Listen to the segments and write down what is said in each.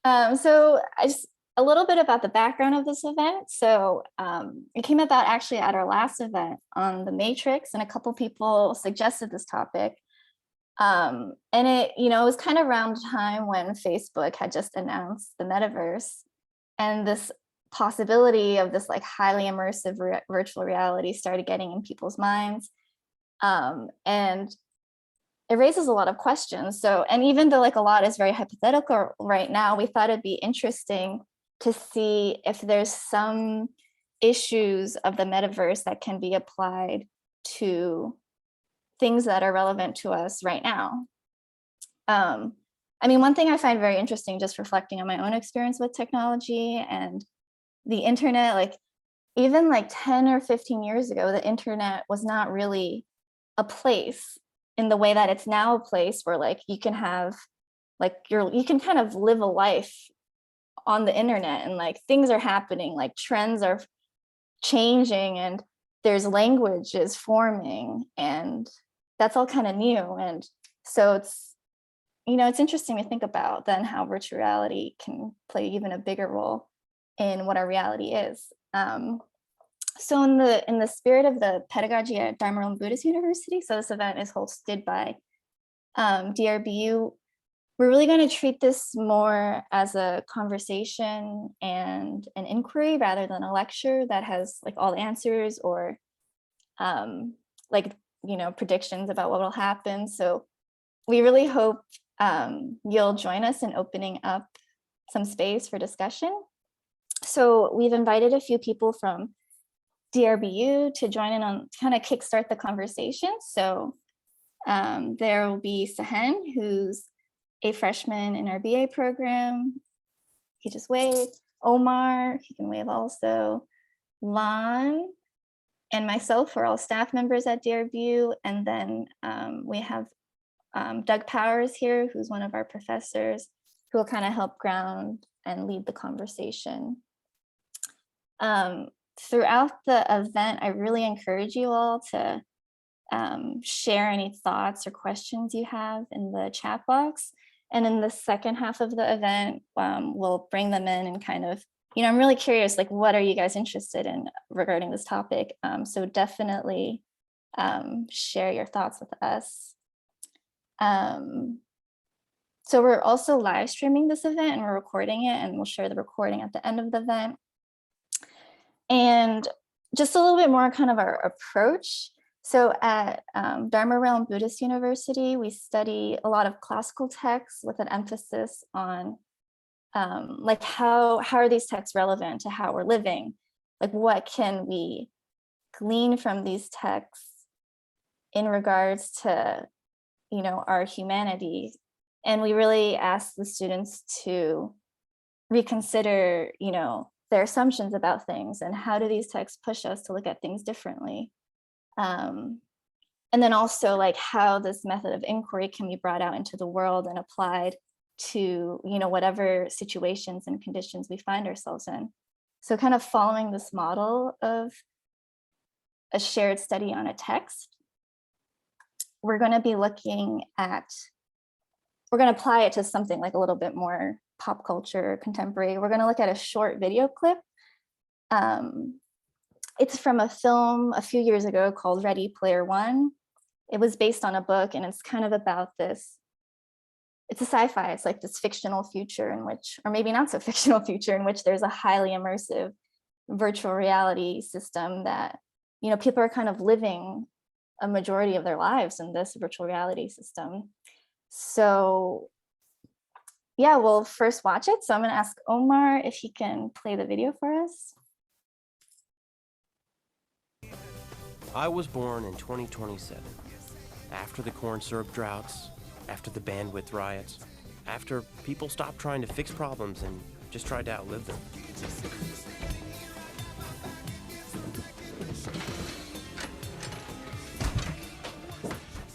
So I just a little bit about the background of this event. So it came about actually at our last event on the Matrix, and a couple people suggested this topic. And it was kind of around the time when Facebook had just announced the metaverse and this possibility of this like highly immersive virtual reality started getting in people's minds. And it raises a lot of questions. So, and even though like a lot is very hypothetical right now, we thought it'd be interesting to see if there's some issues of the metaverse that can be applied to things that are relevant to us right now. I mean, one thing I find very interesting, just reflecting on my own experience with technology and the internet, like even like 10 or 15 years ago, the internet was not really a place in the way that it's now a place where like you can have like you can kind of live a life on the internet and like things are happening, like trends are changing and there's languages forming and that's all kind of new. And so it's interesting to think about then how virtual reality can play even a bigger role in what our reality is. So in the spirit of the pedagogy at Dharma and Buddhist University, so this event is hosted by DRBU. We're really going to treat this more as a conversation and an inquiry rather than a lecture that has like all the answers or predictions about what will happen. So we really hope you'll join us in opening up some space for discussion. So we've invited a few people from DRBU to join in on kind of kickstart the conversation. So there will be Sahen, who's a freshman in our BA program. He just waved. Omar, he can wave also. Lon and myself are all staff members at DRBU. And then we have Doug Powers here, who's one of our professors, who will kind of help ground and lead the conversation. Throughout the event, I really encourage you all to share any thoughts or questions you have in the chat box. And in the second half of the event, we'll bring them in and kind of, I'm really curious, like, what are you guys interested in regarding this topic? So definitely share your thoughts with us. So we're also live streaming this event and we're recording it, and we'll share the recording at the end of the event. And just a little bit more kind of our approach. So at Dharma Realm Buddhist University, we study a lot of classical texts with an emphasis on like how are these texts relevant to how we're living? Like what can we glean from these texts in regards to, our humanity? And we really ask the students to reconsider, their assumptions about things and how do these texts push us to look at things differently. And then also like how this method of inquiry can be brought out into the world and applied to, whatever situations and conditions we find ourselves in. So kind of following this model of a shared study on a text, we're going to be looking at, we're going to apply it to something like a little bit more pop culture, contemporary. We're going to look at a short video clip. It's from a film a few years ago called Ready Player One. It was based on a book, and it's kind of about this, it's a sci-fi, it's like this fictional future in which, or maybe not so fictional future, in which there's a highly immersive virtual reality system that, people are kind of living a majority of their lives in this virtual reality system. So yeah, we'll first watch it. So I'm going to ask Omar if he can play the video for us. I was born in 2027, after the corn syrup droughts, after the bandwidth riots, after people stopped trying to fix problems and just tried to outlive them.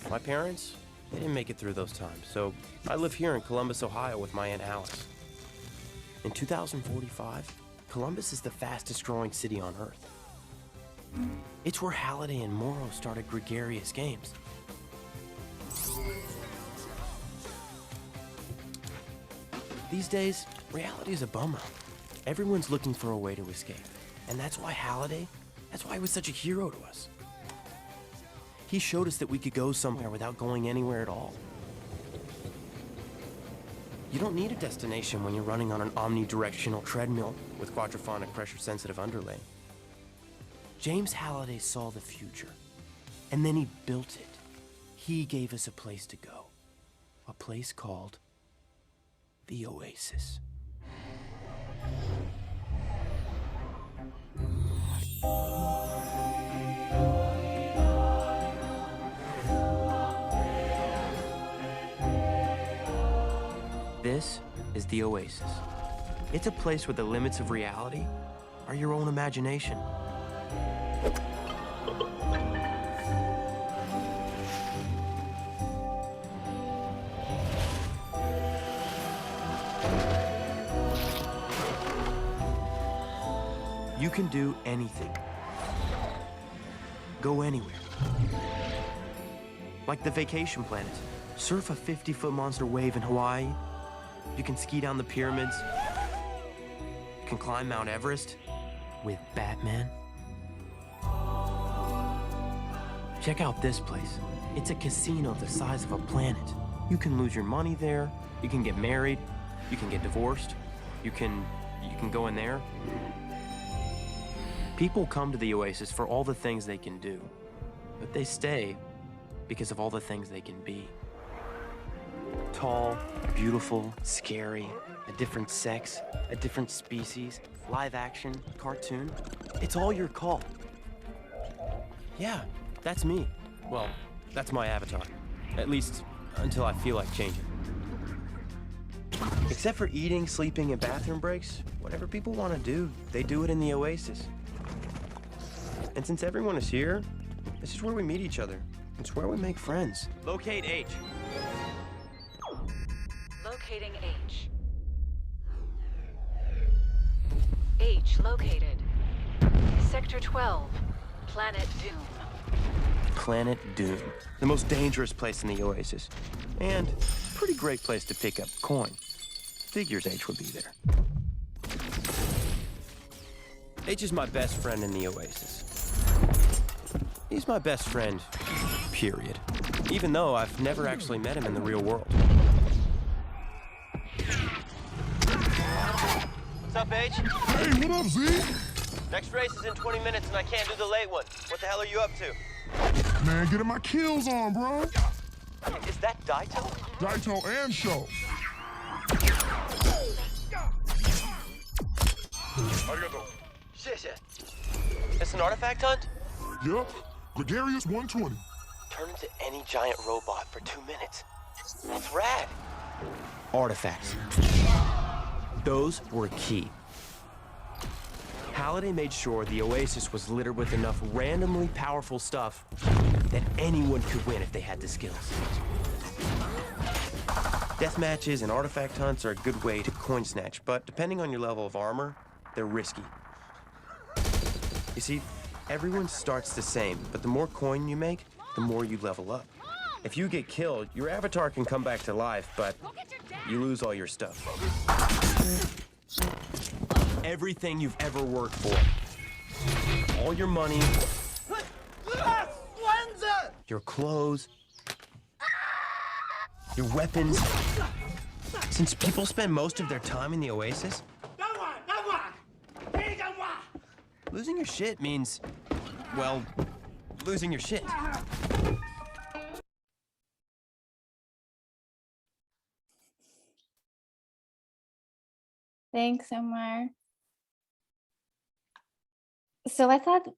My parents, they didn't make it through those times, so I live here in Columbus, Ohio with my Aunt Alice. In 2045, Columbus is the fastest growing city on Earth. It's where Halliday and Morrow started gregarious games. These days, reality is a bummer. Everyone's looking for a way to escape. And that's why that's why he was such a hero to us. He showed us that we could go somewhere without going anywhere at all. You don't need a destination when you're running on an omnidirectional treadmill with quadraphonic pressure-sensitive underlay. James Halliday saw the future, and then he built it. He gave us a place to go, a place called the Oasis. This is the Oasis. It's a place where the limits of reality are your own imagination. You can do anything. Go anywhere. Like the Vacation Planet. Surf a 50-foot monster wave in Hawaii. You can ski down the pyramids. You can climb Mount Everest with Batman. Check out this place. It's a casino the size of a planet. You can lose your money there. You can get married. You can get divorced. You can go in there. People come to the Oasis for all the things they can do, but they stay because of all the things they can be. Tall, beautiful, scary, a different sex, a different species, live action, cartoon. It's all your call. Yeah, that's me. Well, that's my avatar. At least until I feel like changing. Except for eating, sleeping, and bathroom breaks, whatever people want to do, they do it in the Oasis. And since everyone is here, this is where we meet each other. It's where we make friends. Locate H. Locating H. H located. Sector 12. Planet Doom. Planet Doom. The most dangerous place in the Oasis. And pretty great place to pick up coin. Figures H would be there. H is my best friend in the Oasis. He's my best friend, period. Even though I've never actually met him in the real world. What's up, H? Hey, what up, Z? Next race is in 20 minutes and I can't do the late one. What the hell are you up to? Man, getting my kills on, bro. Is that Daito? Daito and Show. Arigato. Shit. It's an artifact hunt? Yep. Gregarious 120. Turn into any giant robot for 2 minutes. That's rad. Artifacts. Those were key. Halliday made sure the Oasis was littered with enough randomly powerful stuff that anyone could win if they had the skills. Death matches and artifact hunts are a good way to coin snatch, but depending on your level of armor, they're risky. You see, everyone starts the same, but the more coin you make, the more you level up. If you get killed, your avatar can come back to life, but you lose all your stuff. Everything you've ever worked for. All your money. Your clothes. Your weapons. Since people spend most of their time in the Oasis, losing your shit means, well, losing your shit. Thanks, Omar. So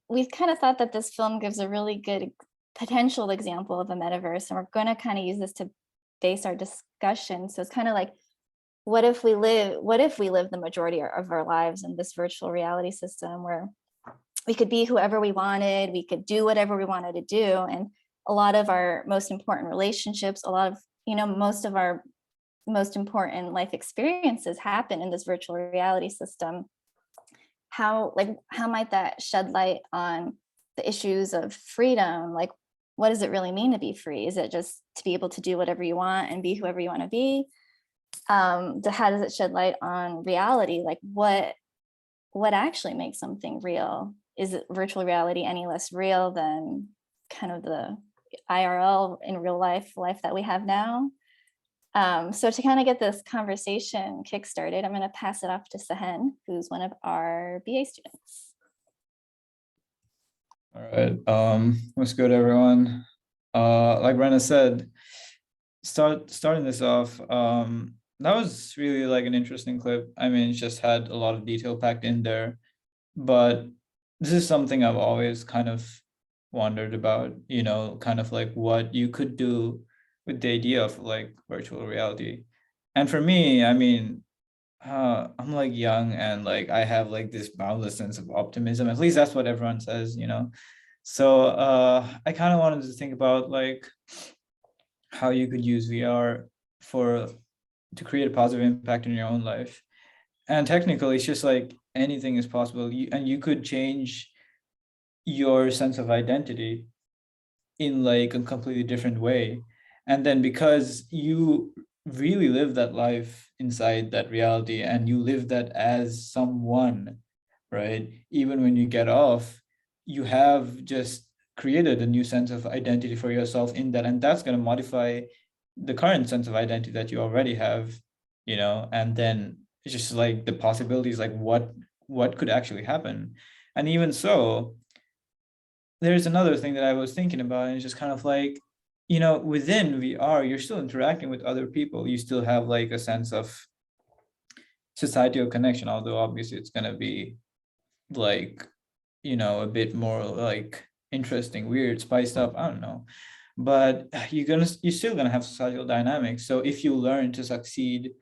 we kind of thought that this film gives a really good potential example of a metaverse, and we're going to kind of use this to base our discussion. So it's kind of like, what if we live the majority of our lives in this virtual reality system where we could be whoever we wanted, we could do whatever we wanted to do, and a lot of our most important relationships, most of our most important life experiences happen in this virtual reality system. How might that shed light on the issues of freedom? Like, what does it really mean to be free? Is it just to be able to do whatever you want and be whoever you want to be? how does it shed light on reality? Like what actually makes something real? Is it virtual reality any less real than kind of the IRL in real life that we have now? So to kind of get this conversation kickstarted, I'm going to pass it off to Sahen, who's one of our BA students. All right. What's good, everyone? Like Brenna said, starting this off, that was really like an interesting clip. I mean, it just had a lot of detail packed in there, but this is something I've always kind of wondered about, you know, kind of like what you could do with the idea of like virtual reality. And for me, I mean, I'm like young and like I have like this boundless sense of optimism. At least that's what everyone says, you know. So I kind of wanted to think about like how you could use VR to create a positive impact in your own life. And technically, it's just like anything is possible. And you could change your sense of identity in like a completely different way. And then because you really live that life inside that reality and you live that as someone, right? Even when you get off, you have just created a new sense of identity for yourself in that. And that's going to modify the current sense of identity that you already have, you know, and then it's just like the possibilities, like what could actually happen. And even so, there's another thing that I was thinking about, and it's just kind of like, you know, within VR, you're still interacting with other people. You still have like a sense of societal connection, although obviously it's gonna be like, you know, a bit more like interesting, weird, spiced up. I don't know. But you're still gonna have societal dynamics. So if you learn to succeed,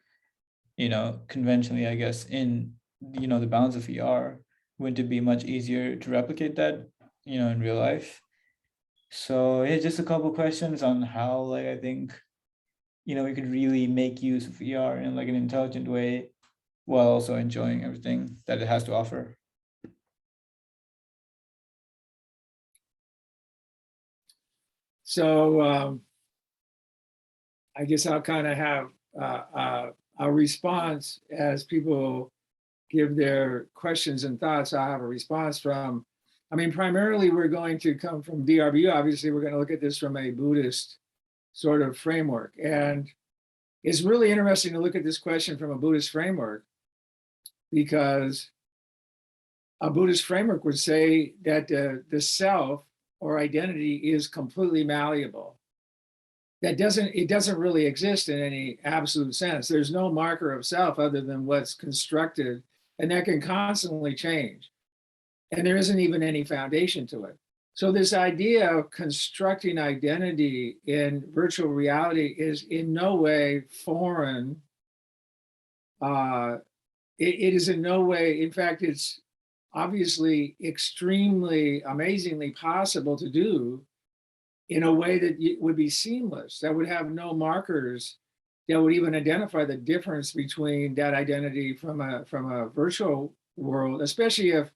you know, conventionally, I guess, in, you know, the bounds of VR, wouldn't it be much easier to replicate that, you know, in real life? So yeah, just a couple questions on how like I think, you know, we could really make use of VR in like an intelligent way while also enjoying everything that it has to offer. So I guess I'll kind of have a response as people give their questions and thoughts. I'll have a response from, I mean, primarily we're going to come from DRBU. Obviously, we're going to look at this from a Buddhist sort of framework. And it's really interesting to look at this question from a Buddhist framework, because a Buddhist framework would say that the self or identity is completely malleable. It doesn't really exist in any absolute sense. There's no marker of self other than what's constructed, and that can constantly change. And there isn't even any foundation to it. So this idea of constructing identity in virtual reality is in no way foreign. It is in no way, in fact, it's obviously extremely amazingly possible to do in a way that would be seamless, that would have no markers that would even identify the difference between that identity from a virtual world, especially if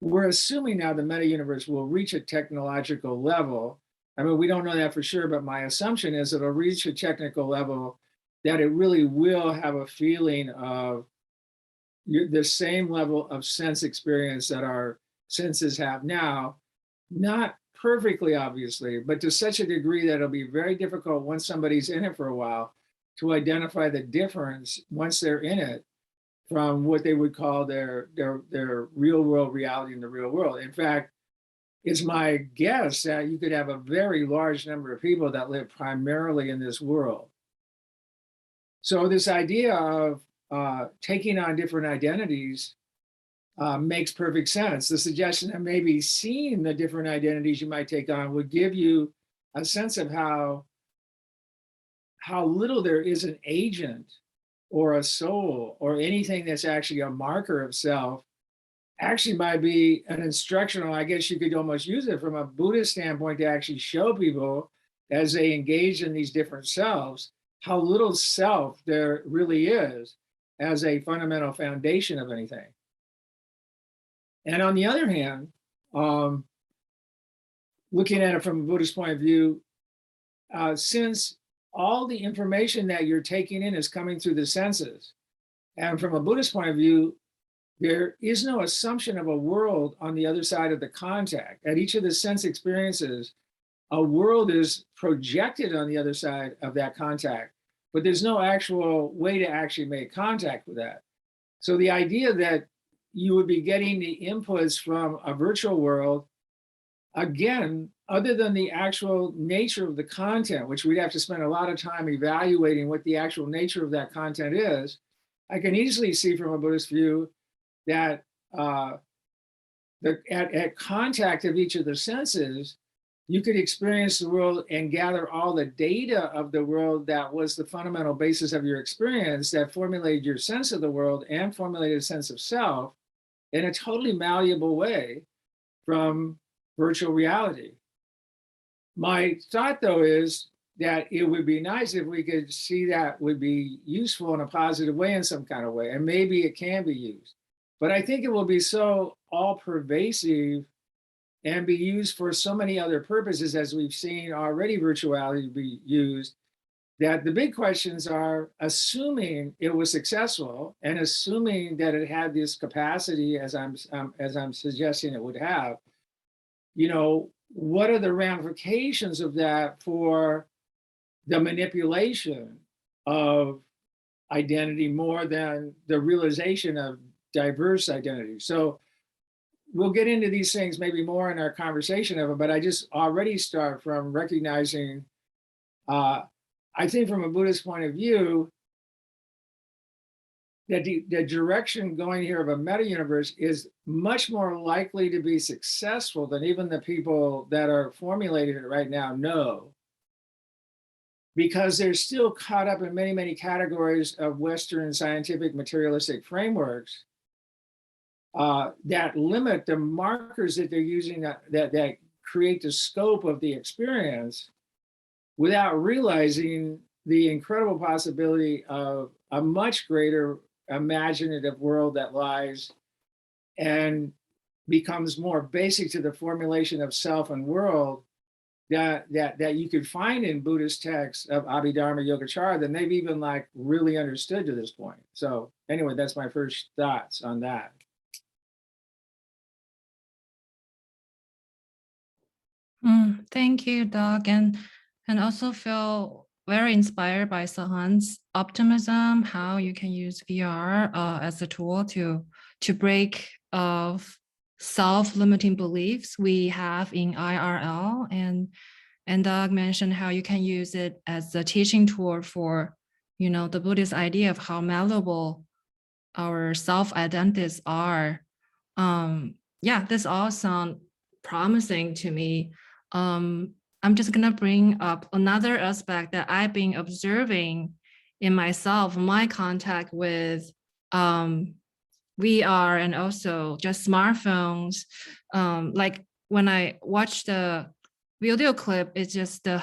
we're assuming now the meta universe will reach a technological level. I mean, we don't know that for sure, but my assumption is it'll reach a technical level that it really will have a feeling of the same level of sense experience that our senses have now, not perfectly, obviously, but to such a degree that it'll be very difficult once somebody's in it for a while to identify the difference once they're in it from what they would call their real world reality in the real world. In fact, it's my guess that you could have a very large number of people that live primarily in this world. So this idea of taking on different identities makes perfect sense. The suggestion that maybe seeing the different identities you might take on would give you a sense of how little there is an agent or a soul or anything that's actually a marker of self, actually might be an instructional. I guess you could almost use it from a Buddhist standpoint to actually show people as they engage in these different selves, how little self there really is as a fundamental foundation of anything. And on the other hand, looking at it from a Buddhist point of view, since all the information that you're taking in is coming through the senses. And from a Buddhist point of view, there is no assumption of a world on the other side of the contact. At each of the sense experiences, a world is projected on the other side of that contact, but there's no actual way to actually make contact with that. So the idea that you would be getting the inputs from a virtual world, again, other than the actual nature of the content, which we'd have to spend a lot of time evaluating what the actual nature of that content is, I can easily see from a Buddhist view that at contact of each of the senses, you could experience the world and gather all the data of the world that was the fundamental basis of your experience that formulated your sense of the world and formulated a sense of self in a totally malleable way from virtual reality. My thought, though, is that it would be nice if we could see that would be useful in a positive way in some kind of way, and maybe it can be used. But I think it will be so all-pervasive and be used for so many other purposes, as we've seen already virtuality be used, that the big questions are, assuming it was successful and assuming that it had this capacity as I'm suggesting it would have, you know, what are the ramifications of that for the manipulation of identity more than the realization of diverse identity? So we'll get into these things maybe more in our conversation of it, but I just already start from recognizing, I think from a Buddhist point of view, that the direction going here of a meta universe is much more likely to be successful than even the people that are formulating it right now know, because they're still caught up in many, many categories of Western scientific materialistic frameworks that limit the markers that they're using that create the scope of the experience, without realizing the incredible possibility of a much greater imaginative world that lies and becomes more basic to the formulation of self and world that you could find in Buddhist texts of Abhidharma Yogacara than they've even like really understood to this point. So anyway, that's my first thoughts on that. Thank you, Doug, and also feel very inspired by Sahan's optimism, how you can use VR as a tool to break of self-limiting beliefs we have in IRL, and Doug mentioned how you can use it as a teaching tool for, you know, the Buddhist idea of how malleable our self-identities are. Yeah, this all sounds promising to me. I'm just gonna bring up another aspect that I've been observing in myself, my contact with VR and also just smartphones. Like when I watch the video clip, it's just the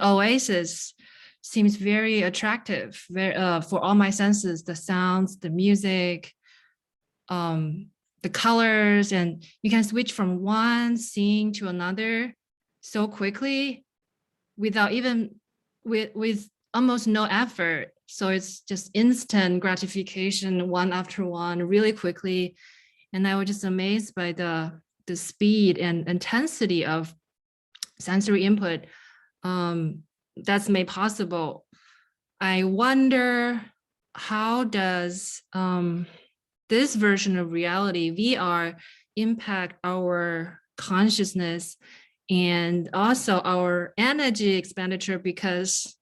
oasis seems very attractive, very, for all my senses, the sounds, the music, the colors, and you can switch from one scene to another so quickly without even with almost no effort. So it's just instant gratification, one after one, really quickly. And I was just amazed by the speed and intensity of sensory input that's made possible. I wonder, how does this version of reality, VR, impact our consciousness and also our energy expenditure? Because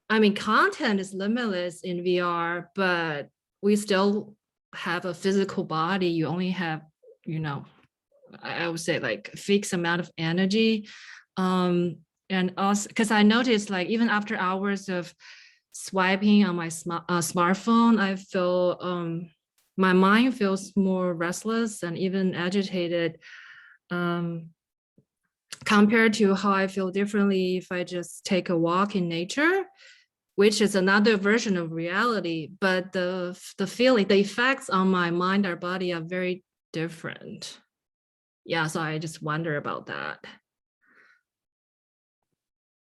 I mean, content is limitless in VR, but we still have a physical body. You only have, you know, I would say like a fixed amount of energy. And also, because I noticed like even after hours of swiping on my smartphone, I feel my mind feels more restless and even agitated, compared to how I feel differently if I just take a walk in nature, which is another version of reality. But the feeling, the effects on my mind or body are very different. Yeah, so I just wonder about that.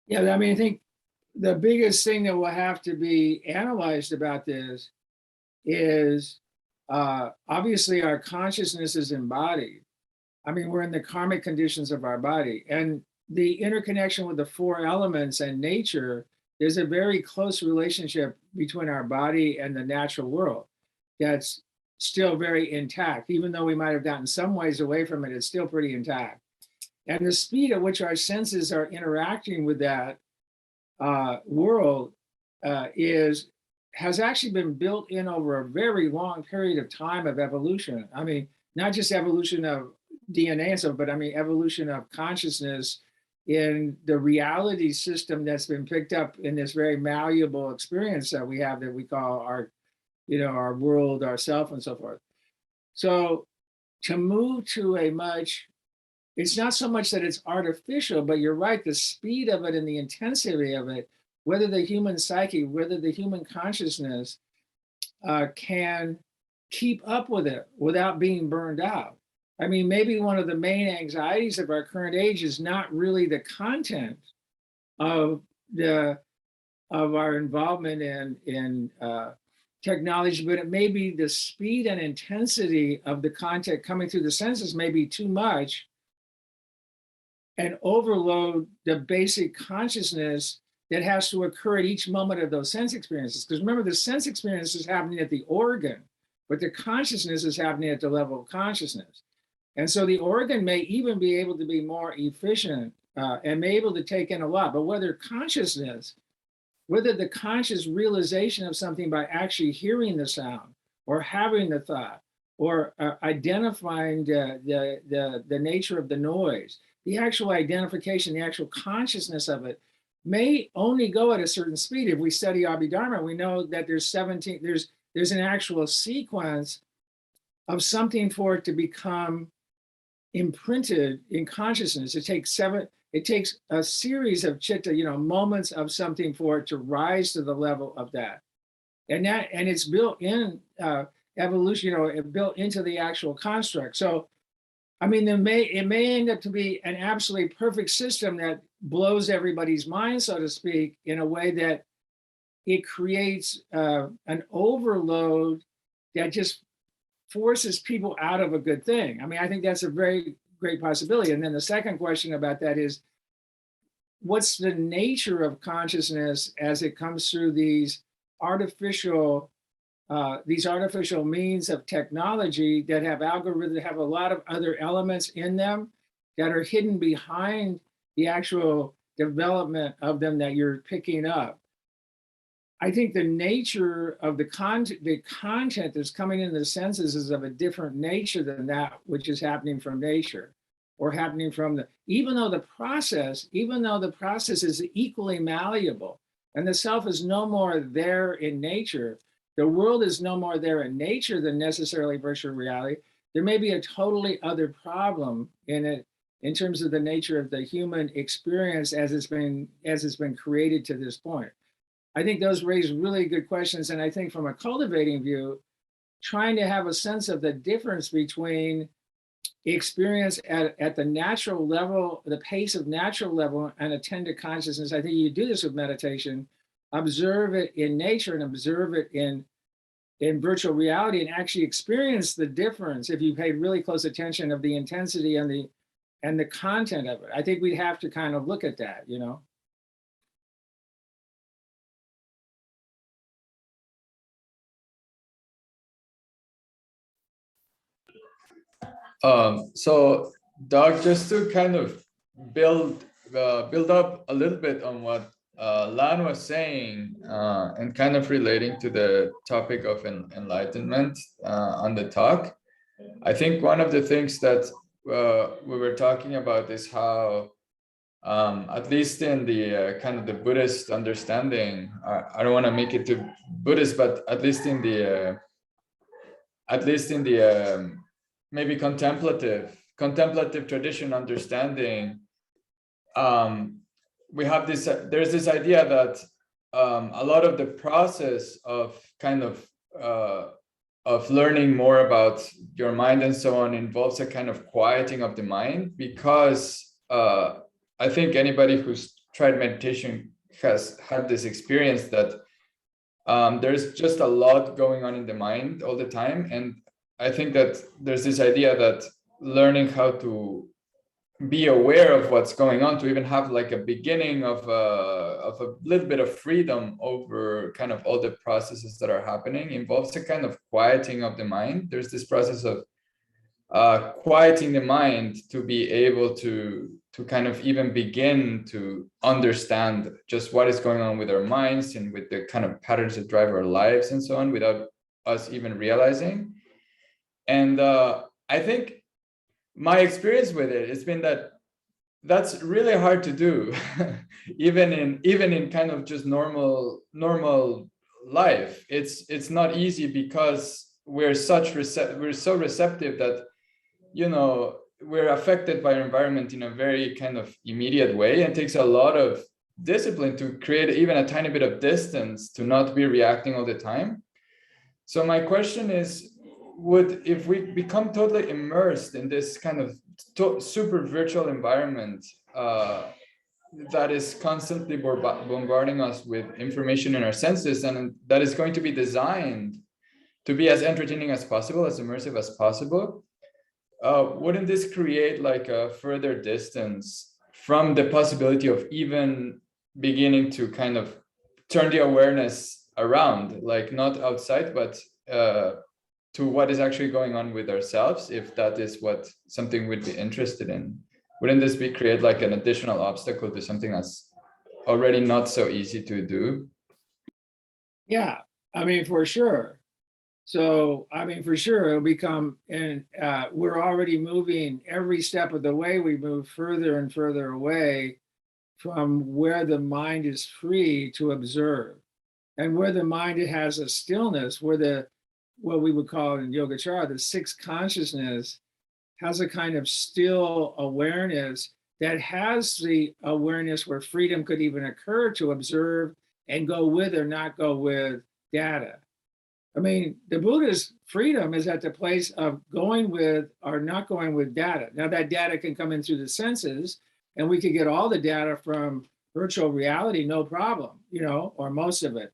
Yeah, I mean, I think the biggest thing that will have to be analyzed about this is obviously our consciousness is embodied. I mean, we're in the karmic conditions of our body, and the interconnection with the four elements and nature, there's a very close relationship between our body and the natural world that's still very intact. Even though we might have gotten some ways away from it, it's still pretty intact. And the speed at which our senses are interacting with that world has actually been built in over a very long period of time of evolution. I mean, not just evolution of DNA and stuff, but I mean, evolution of consciousness in the reality system that's been picked up in this very malleable experience that we have that we call our, our world, ourself, and so forth. So to move to a much, it's not so much that it's artificial, but you're right, the speed of it and the intensity of it, whether the human psyche, whether the human consciousness can keep up with it without being burned out. I mean, maybe one of the main anxieties of our current age is not really the content of our involvement in technology, but it may be the speed and intensity of the content coming through the senses may be too much and overload the basic consciousness that has to occur at each moment of those sense experiences. Because remember, the sense experience is happening at the organ, but the consciousness is happening at the level of consciousness. And so the organ may even be able to be more efficient and may be able to take in a lot, but whether the conscious realization of something by actually hearing the sound or having the thought or identifying the nature of the noise, the actual identification, the actual consciousness of it may only go at a certain speed. If we study Abhidharma, we know that there's an actual sequence of something for it to become imprinted in consciousness. It takes a series of chitta, moments of something for it to rise to the level of that. And it's built in evolution, built into the actual construct. So, I mean, it may end up to be an absolutely perfect system that blows everybody's mind, so to speak, in a way that it creates an overload that just forces people out of a good thing. I mean, I think that's a very great possibility. And then the second question about that is, what's the nature of consciousness as it comes through these artificial means of technology that have algorithms, that have a lot of other elements in them that are hidden behind the actual development of them that you're picking up. I think the nature of the content that's coming into the senses is of a different nature than that which is happening from nature or happening from even though the process is equally malleable and the self is no more there in nature, the world is no more there in nature than necessarily virtual reality. There may be a totally other problem in it in terms of the nature of the human experience as it's been created to this point. I think those raise really good questions. And I think from a cultivating view, trying to have a sense of the difference between experience at the natural level, the pace of natural level, and attend to consciousness. I think you do this with meditation, observe it in nature and observe it in virtual reality and actually experience the difference if you paid really close attention of the intensity and the content of it. I think we'd have to kind of look at that, So Doug, just to kind of build up a little bit on what Lan was saying and kind of relating to the topic of enlightenment on the talk, I think one of the things that we were talking about is how at least in the kind of the Buddhist understanding, I don't want to make it too Buddhist, but at least in the maybe contemplative tradition understanding, we have there's this idea that a lot of the process of kind of learning more about your mind and so on involves a kind of quieting of the mind, because I think anybody who's tried meditation has had this experience that there's just a lot going on in the mind all the time. And I think that there's this idea that learning how to be aware of what's going on, to even have like a beginning of a little bit of freedom over kind of all the processes that are happening, involves a kind of quieting of the mind. There's this process of quieting the mind to be able to kind of even begin to understand just what is going on with our minds and with the kind of patterns that drive our lives and so on, without us even realizing. And I think my experience with it has been that that's really hard to do, even in kind of just normal life. It's not easy because we're so receptive that, you know, we're affected by our environment in a very kind of immediate way, and it takes a lot of discipline to create even a tiny bit of distance to not be reacting all the time. So my question is, if we become totally immersed in this kind of super virtual environment that is constantly bombarding us with information in our senses, and that is going to be designed to be as entertaining as possible, as immersive as possible, wouldn't this create like a further distance from the possibility of even beginning to kind of turn the awareness around, like not outside, but to what is actually going on with ourselves, if that is what something we'd be interested in? Wouldn't this create like an additional obstacle to something that's already not so easy to do? Yeah, I mean, for sure. So, I mean, for sure, it'll become, and we're already moving every step of the way. We move further and further away from where the mind is free to observe, and where the mind has a stillness, where what we would call in Yogacara, the sixth consciousness, has a kind of still awareness that has the awareness where freedom could even occur to observe and go with or not go with data. I mean, the Buddha's freedom is at the place of going with or not going with data. Now, that data can come in through the senses, and we could get all the data from virtual reality, no problem, you know, or most of it.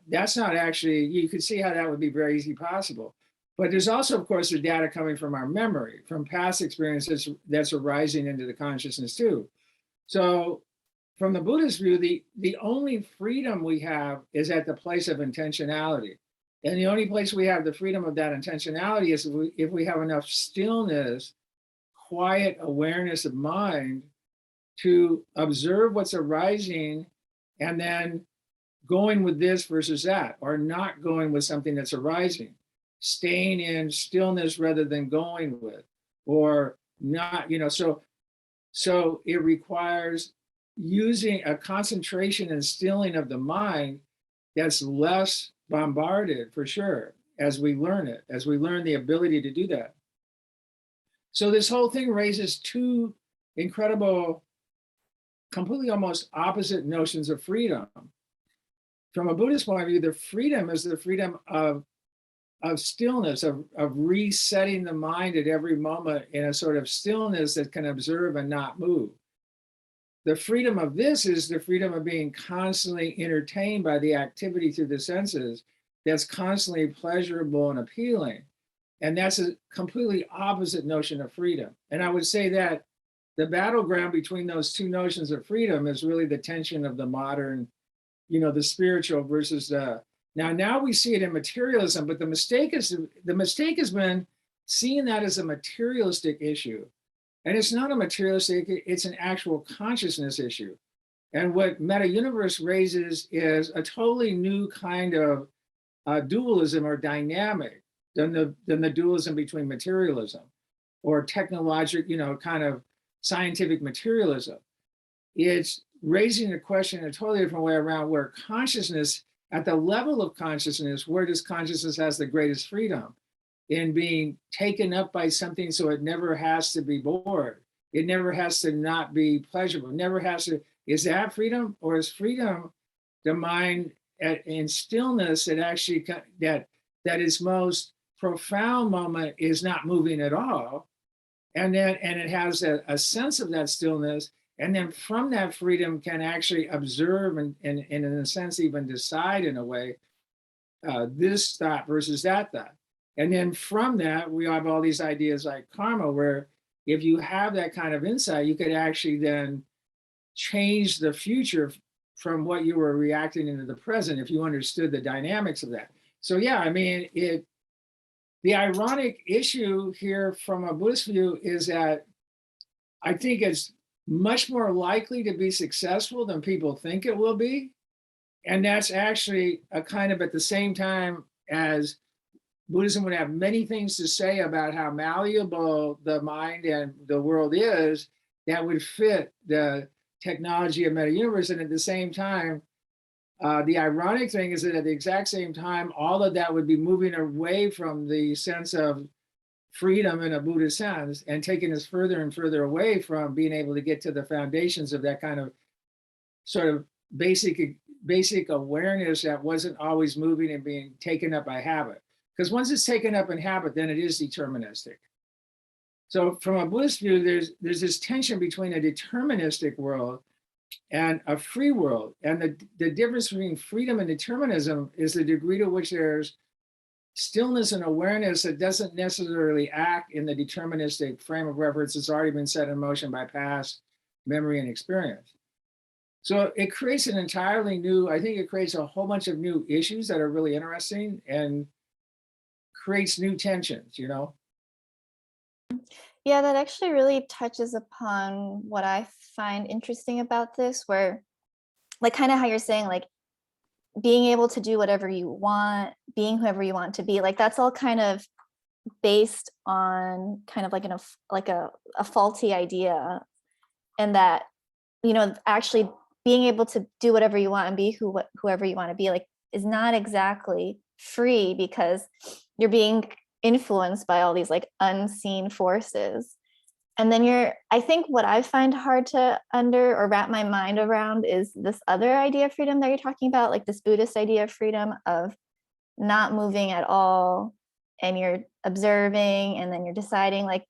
That's not actually, you could see how that would be very easy possible. But there's also, of course, the data coming from our memory, from past experiences that's arising into the consciousness too. So from the Buddhist view, the only freedom we have is at the place of intentionality. And the only place we have the freedom of that intentionality is if we have enough stillness, quiet awareness of mind to observe what's arising, and then going with this versus that, or not going with something that's arising, staying in stillness rather than going with, or not, you know, so it requires using a concentration and stilling of the mind that's less bombarded, for sure, as we learn it, as we learn the ability to do that. So this whole thing raises two incredible, completely almost opposite notions of freedom. From a Buddhist point of view, the freedom is the freedom of stillness, of resetting the mind at every moment in a sort of stillness that can observe and not move. The freedom of this is the freedom of being constantly entertained by the activity through the senses that's constantly pleasurable and appealing. And that's a completely opposite notion of freedom. And I would say that the battleground between those two notions of freedom is really the tension of the modern, you know, the spiritual versus the, now we see it in materialism, but the mistake has been seeing that as a materialistic issue. And it's not a materialistic, it's an actual consciousness issue. And what Meta Universe raises is a totally new kind of dualism or dynamic than the dualism between materialism or technological, you know, kind of scientific materialism. It's raising a question in a totally different way around where consciousness, at the level of consciousness, where does consciousness has the greatest freedom? In being taken up by something so it never has to be bored. It never has to not be pleasurable. It never has to, is that freedom? Or is freedom the mind in stillness that actually, that its most profound moment is not moving at all. And it has a sense of that stillness, And then from that freedom can actually observe and in a sense, even decide in a way, this thought versus that thought. And then from that, we have all these ideas like karma, where if you have that kind of insight, you could actually then change the future from what you were reacting into the present if you understood the dynamics of that. So yeah, I mean, the ironic issue here from a Buddhist view is that I think it's much more likely to be successful than people think it will be. And that's actually a kind of at the same time as Buddhism would have many things to say about how malleable the mind and the world is that would fit the technology of meta universe. And at the same time, the ironic thing is that at the exact same time, all of that would be moving away from the sense of freedom in a Buddhist sense and taking us further and further away from being able to get to the foundations of that kind of sort of basic awareness that wasn't always moving and being taken up by habit. Because once it's taken up in habit, then it is deterministic. So from a Buddhist view, there's this tension between a deterministic world and a free world. And the difference between freedom and determinism is the degree to which there's stillness and awareness that doesn't necessarily act in the deterministic frame of reference that's already been set in motion by past memory and experience. So it creates an entirely new, I think it creates a whole bunch of new issues that are really interesting and creates new tensions, you know? Yeah, that actually really touches upon what I find interesting about this, where like kind of how you're saying, like being able to do whatever you want, being whoever you want to be, like that's all kind of based on kind of like a faulty idea. And that, you know, actually being able to do whatever you want and be whoever you want to be, like, is not exactly free, because you're being influenced by all these like unseen forces. And then I think what I find hard to wrap my mind around is this other idea of freedom that you're talking about, like this Buddhist idea of freedom of not moving at all, and you're observing and then you're deciding. Like,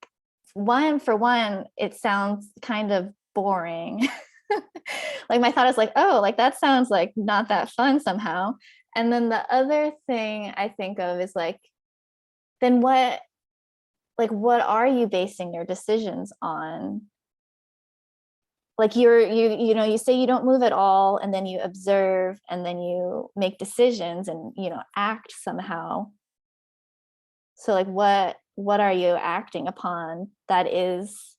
for one, it sounds kind of boring. Like my thought is like, oh, like that sounds like not that fun somehow. And then the other thing I think of is like, then what are you basing your decisions on? Like you say you don't move at all, and then you observe, and then you make decisions and, you know, act somehow. So like what are you acting upon that is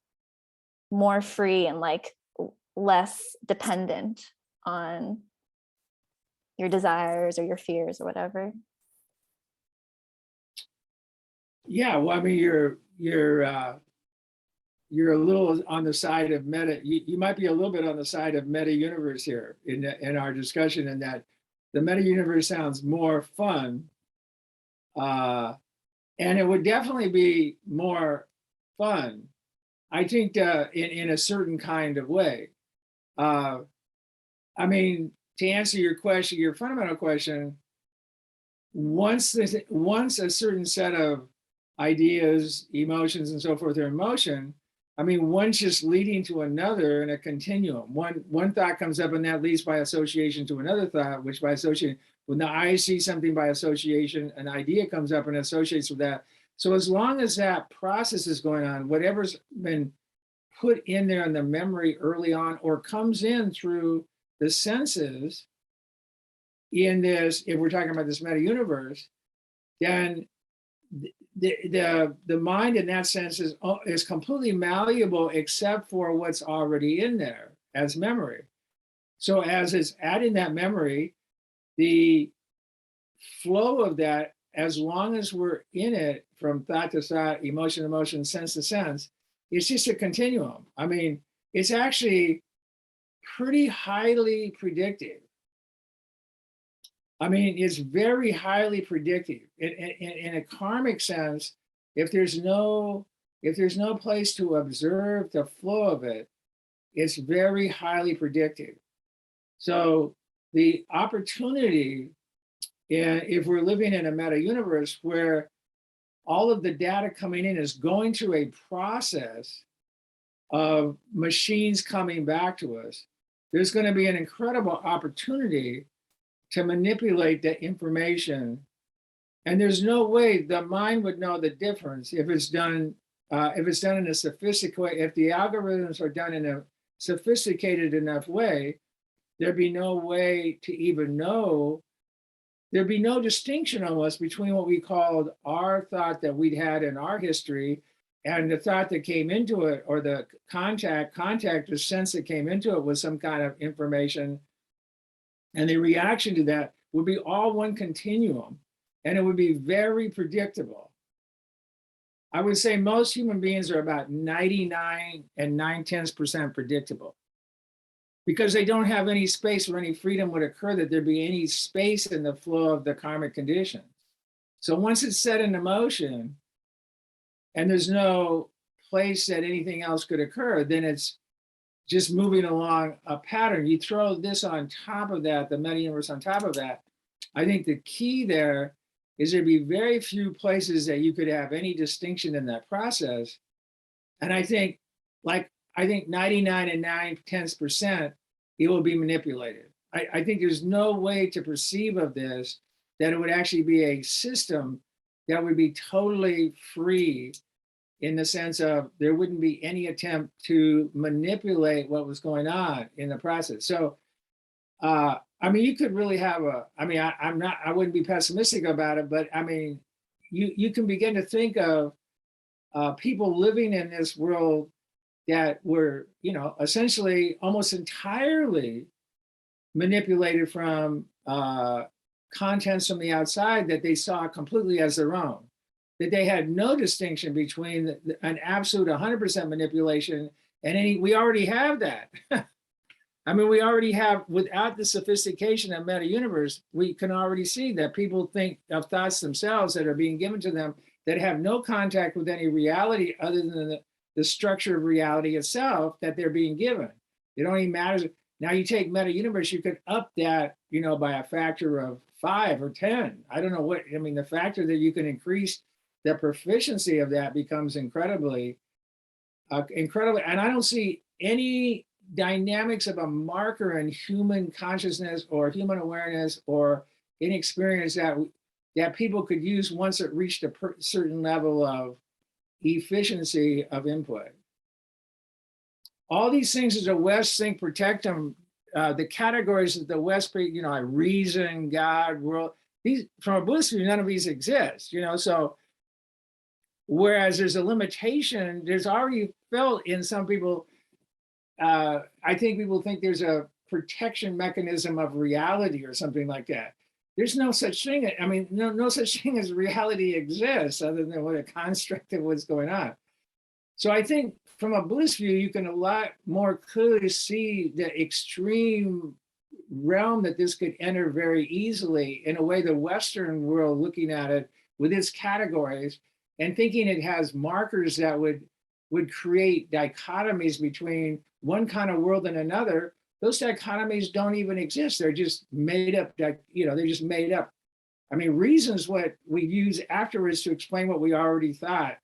more free and like less dependent on your desires or your fears or whatever? Yeah, well, I mean, you're a little on the side of meta. You might be a little bit on the side of meta universe here in our discussion, in that the meta universe sounds more fun, and it would definitely be more fun, I think, in a certain kind of way. I mean, to answer your question, your fundamental question, once a certain set of ideas, emotions, and so forth are in motion, I mean, one's just leading to another in a continuum. One thought comes up, and that leads by association to another thought, which by association, when the eye sees something by association, an idea comes up and associates with that. So as long as that process is going on, whatever's been put in there in the memory early on or comes in through the senses in this, if we're talking about this meta universe, then the mind in that sense is completely malleable except for what's already in there as memory. So as it's adding that memory, the flow of that, as long as we're in it from thought to thought, emotion to emotion, sense to sense, it's just a continuum. I mean, it's actually pretty highly predictive. I mean, it's very highly predictive. In a karmic sense, if there's no place to observe the flow of it, it's very highly predictive. So the opportunity, if we're living in a meta universe where all of the data coming in is going through a process of machines coming back to us, there's going to be an incredible opportunity to manipulate that information. And there's no way the mind would know the difference if it's done in a sophisticated, if the algorithms are done in a sophisticated enough way, there'd be no way to even know. There'd be no distinction almost between what we called our thought that we'd had in our history and the thought that came into it, or the contact or sense that came into it was some kind of information. And the reaction to that would be all one continuum, and it would be very predictable. I would say most human beings are about 99 and 9/10% predictable, because they don't have any space where any freedom would occur, that there'd be any space in the flow of the karmic conditions. So once it's set into motion and there's no place that anything else could occur, then it's just moving along a pattern. You throw this on top of that, the meta universe on top of that, I think the key there is there'd be very few places that you could have any distinction in that process. And I think 99 and 9/10%, it will be manipulated. I think there's no way to perceive of this that it would actually be a system that would be totally free, in the sense of there wouldn't be any attempt to manipulate what was going on in the process. So, I mean, you could really have I wouldn't be pessimistic about it, but I mean, you can begin to think of people living in this world that were, essentially almost entirely manipulated from contents from the outside that they saw completely as their own, that they had no distinction between an absolute 100% manipulation and any. We already have that. I mean, we already have, without the sophistication of meta universe, we can already see that people think of thoughts themselves that are being given to them that have no contact with any reality other than the structure of reality itself that they're being given. It only matters. Now you take meta universe, you could up that, by a factor of 5 or 10. I don't know what, I mean, the factor that you can increase the proficiency of that becomes incredibly. And I don't see any dynamics of a marker in human consciousness or human awareness or in experience that people could use once it reached a certain level of efficiency of input. All these things as the West think protect them, the categories that the West, reason, God, world, these, from a Buddhist view, none of these exist, so whereas there's a limitation, there's already felt in some people, I think people think there's a protection mechanism of reality or something like that. There's no such thing. I mean, no such thing as reality exists other than what a construct of what's going on. So I think from a Buddhist view, you can a lot more clearly see the extreme realm that this could enter very easily, in a way the Western world looking at it with its categories and thinking it has markers that would create dichotomies between one kind of world and another. Those dichotomies don't even exist. They're just made up, they're just made up. I mean, reason's what we use afterwards to explain what we already thought,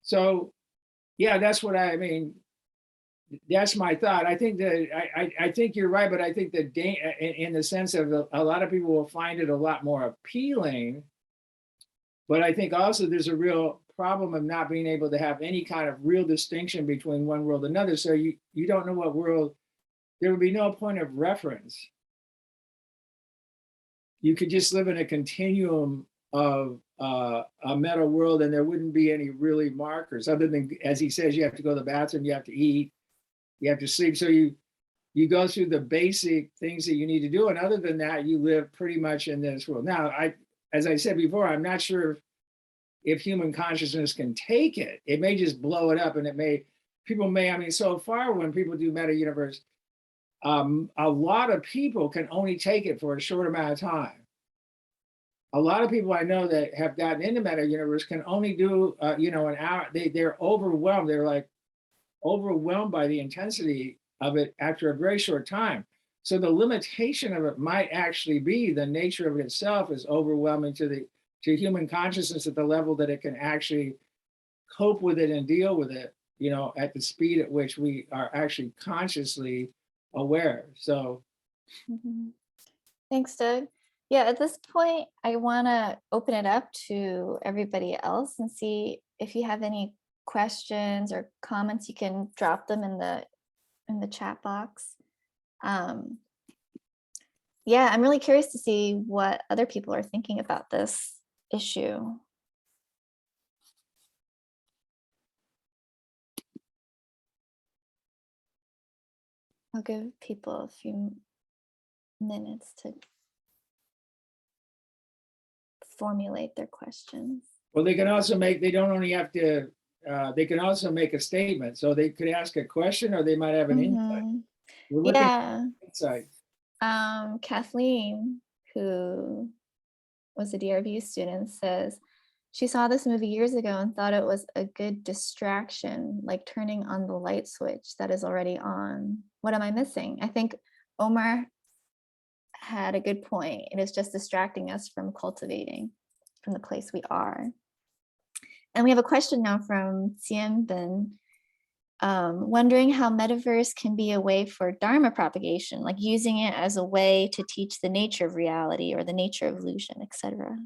So yeah, that's what I mean. That's my thought. I think that I think you're right, but I think that in the sense of a lot of people will find it a lot more appealing. But I think also there's a real problem of not being able to have any kind of real distinction between one world and another. So you don't know what world, there would be no point of reference. You could just live in a continuum of a meta world, and there wouldn't be any really markers other than, as he says, you have to go to the bathroom, you have to eat, you have to sleep. So you go through the basic things that you need to do. And other than that, you live pretty much in this world. Now, as I said before, I'm not sure if human consciousness can take it. It may just blow it up, and people may, so far when people do meta universe, a lot of people can only take it for a short amount of time. A lot of people I know that have gotten into meta universe can only do, an hour. They're overwhelmed. They're like overwhelmed by the intensity of it after a very short time. So the limitation of it might actually be the nature of it itself is overwhelming to human consciousness at the level that it can actually cope with it and deal with it. you know, at the speed at which we are actually consciously aware. So Mhm. Thanks, Doug. Yeah, at this point, I want to open it up to everybody else and see if you have any questions or comments. You can drop them in the chat box. Yeah, I'm really curious to see what other people are thinking about this issue. I'll give people a few minutes to formulate their questions. well, they can also make, they don't only have to, they can also make a statement. So they could ask a question or they might have an insight. Mhm. We're looking Yeah, at insight. Kathleen, who was a DRB student, says she saw this movie years ago and thought it was a good distraction, like turning on the light switch that is already on. What am I missing? I think Omar had a good point. It is just distracting us from cultivating from the place we are. And we have a question now from Xianbin, wondering how Metaverse can be a way for Dharma propagation, like using it as a way to teach the nature of reality or the nature of illusion, etc.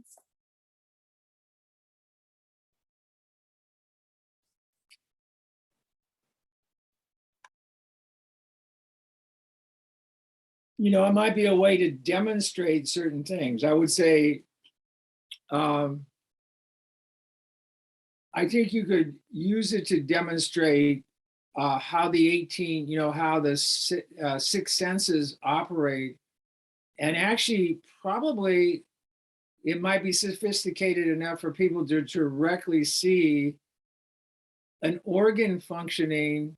You know, it might be a way to demonstrate certain things. I would say, I think you could use it to demonstrate how the 18, you know, how the six senses operate. And actually, probably it might be sophisticated enough for people to directly see an organ functioning,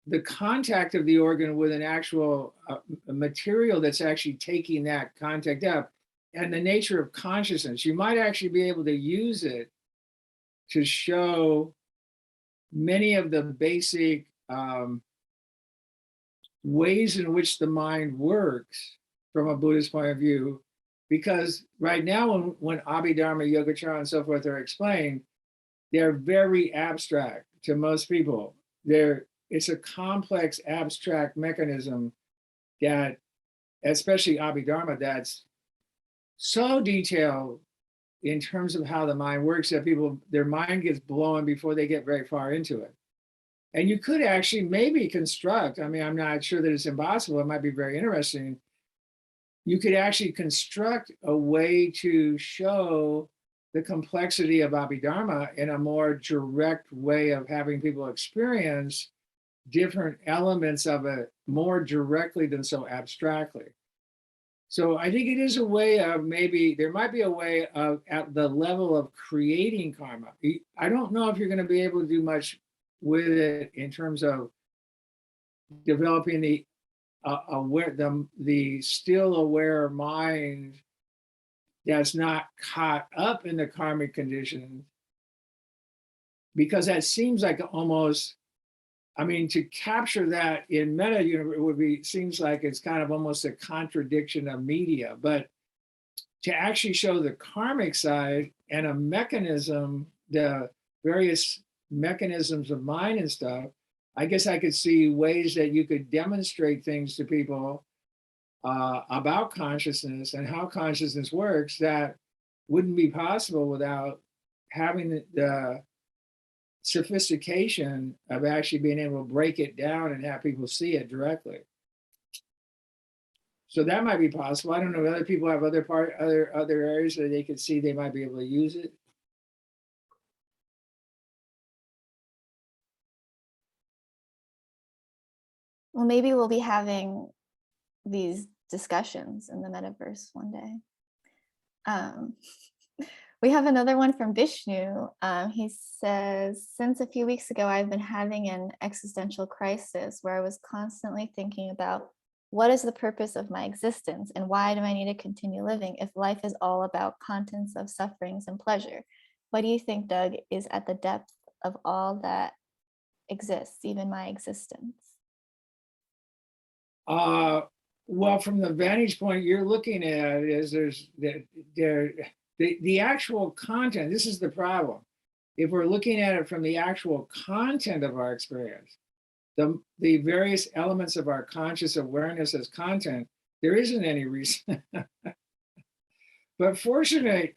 the contact of the organ with an actual material that's actually taking that contact up, and the nature of consciousness. You might actually be able to use it to show many of the basic ways in which the mind works from a Buddhist point of view. Because right now, when Abhidharma, Yogacara, and so forth are explained, they're very abstract to most people. It's a complex, abstract mechanism that, especially Abhidharma, that's so detailed in terms of how the mind works that people, their mind gets blown before they get very far into it. And you could actually maybe construct, I mean, I'm not sure that it's impossible, it might be very interesting. You could actually construct a way to show the complexity of Abhidharma in a more direct way of having people experience different elements of it more directly than so abstractly. So I think it is a way of, maybe there might be a way of, at the level of creating karma. I don't know if you're going to be able to do much with it in terms of developing the aware, the still aware mind that's not caught up in the karmic conditions, because that seems like almost, I mean, to capture that in meta universe would be, seems like it's kind of almost a contradiction of media, but to actually show the karmic side and a mechanism, the various mechanisms of mind and stuff, I guess I could see ways that you could demonstrate things to people about consciousness and how consciousness works that wouldn't be possible without having the sophistication of actually being able to break it down and have people see it directly. So that might be possible. I don't know if other people have other areas that they could see they might be able to use it. Well, maybe we'll be having these discussions in the metaverse one day. We have another one from Vishnu. He says, since a few weeks ago, I've been having an existential crisis where I was constantly thinking about what is the purpose of my existence and why do I need to continue living if life is all about contents of sufferings and pleasure? What do you think, Doug, is at the depth of all that exists, even my existence? Well, from the vantage point you're looking at is the actual content. This is the problem. if we're looking at it from the actual content of our experience, the various elements of our conscious awareness as content, there isn't any reason. But fortunately,